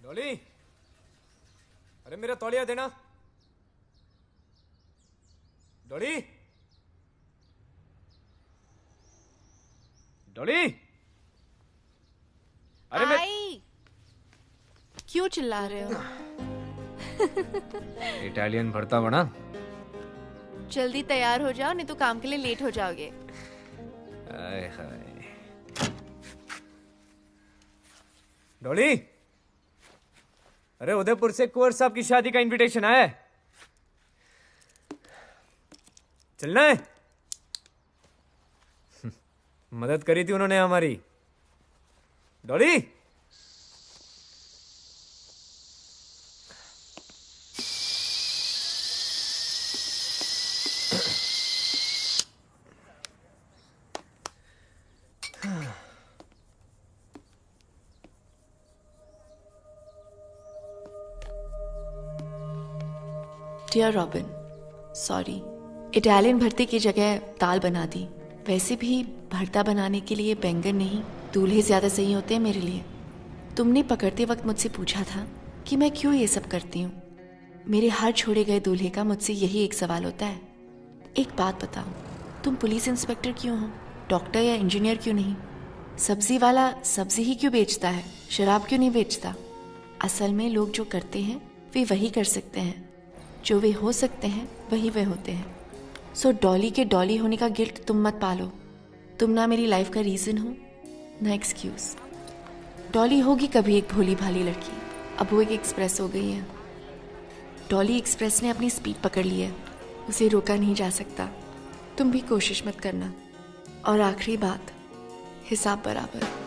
डॉली, अरे मेरा तौलिया देना। डॉली, डॉली, अरे मैं क्यों चिल्ला रहे हो? इटालियन भरता बना। जल्दी तैयार हो जाओ, नहीं तो काम के लिए लेट हो जाओगे। आए हाय। डॉली, अरे उदयपुर से कुंवर साहब की शादी का इनविटेशन आया है, चलना है? मदद करी थी उन्होंने हमारी। Dolly, dear Robin, sorry, Italian भरते की जगह दाल बना दी। वैसे भी भरता बनाने के लिए बैंगन नहीं, दूल्हे ज्यादा सही होते हैं मेरे लिए। तुमने पकड़ते वक्त मुझसे पूछा था कि मैं क्यों ये सब करती हूँ। मेरे हर छोड़े गए दूल्हे का मुझसे यही एक सवाल होता है, एक बात बताओ, तुम पुलिस इंस्पेक्टर क्यों हो, डॉक्टर या इंजीनियर क्यों नहीं? सब्जी वाला सब्जी ही क्यों बेचता है, शराब क्यों नहीं बेचता? असल में लोग जो करते हैं वे वही कर सकते हैं, जो वे हो सकते हैं वही वे होते हैं। सो डॉली के डॉली होने का गिल्ट तुम मत पालो। तुम ना मेरी लाइफ का रीजन हो ना एक्सक्यूज। डॉली होगी कभी एक भोली भाली लड़की, अब वो एक एक्सप्रेस हो गई है। डॉली एक्सप्रेस ने अपनी स्पीड पकड़ ली है, उसे रोका नहीं जा सकता। तुम भी कोशिश मत करना। और आखिरी बात, हिसाब बराबर।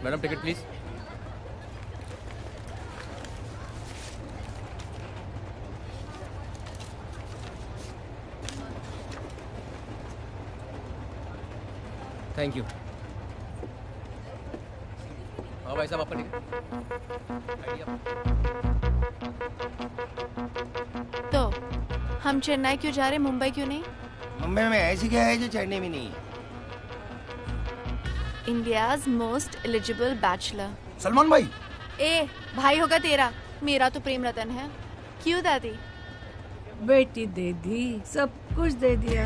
Madam ticket please. Thank you. हाँ भाई साहब, आपका टिकट। तो हम चेन्नई क्यों जा रहे, मुंबई क्यों नहीं? मुंबई में ऐसी क्या है जो चेन्नई में नहीं है? India's most eligible bachelor. Salman भाई। ए भाई होगा तेरा, मेरा तो प्रेम रतन है। क्यों दादी? बेटी दे दी, सब कुछ दे दिया।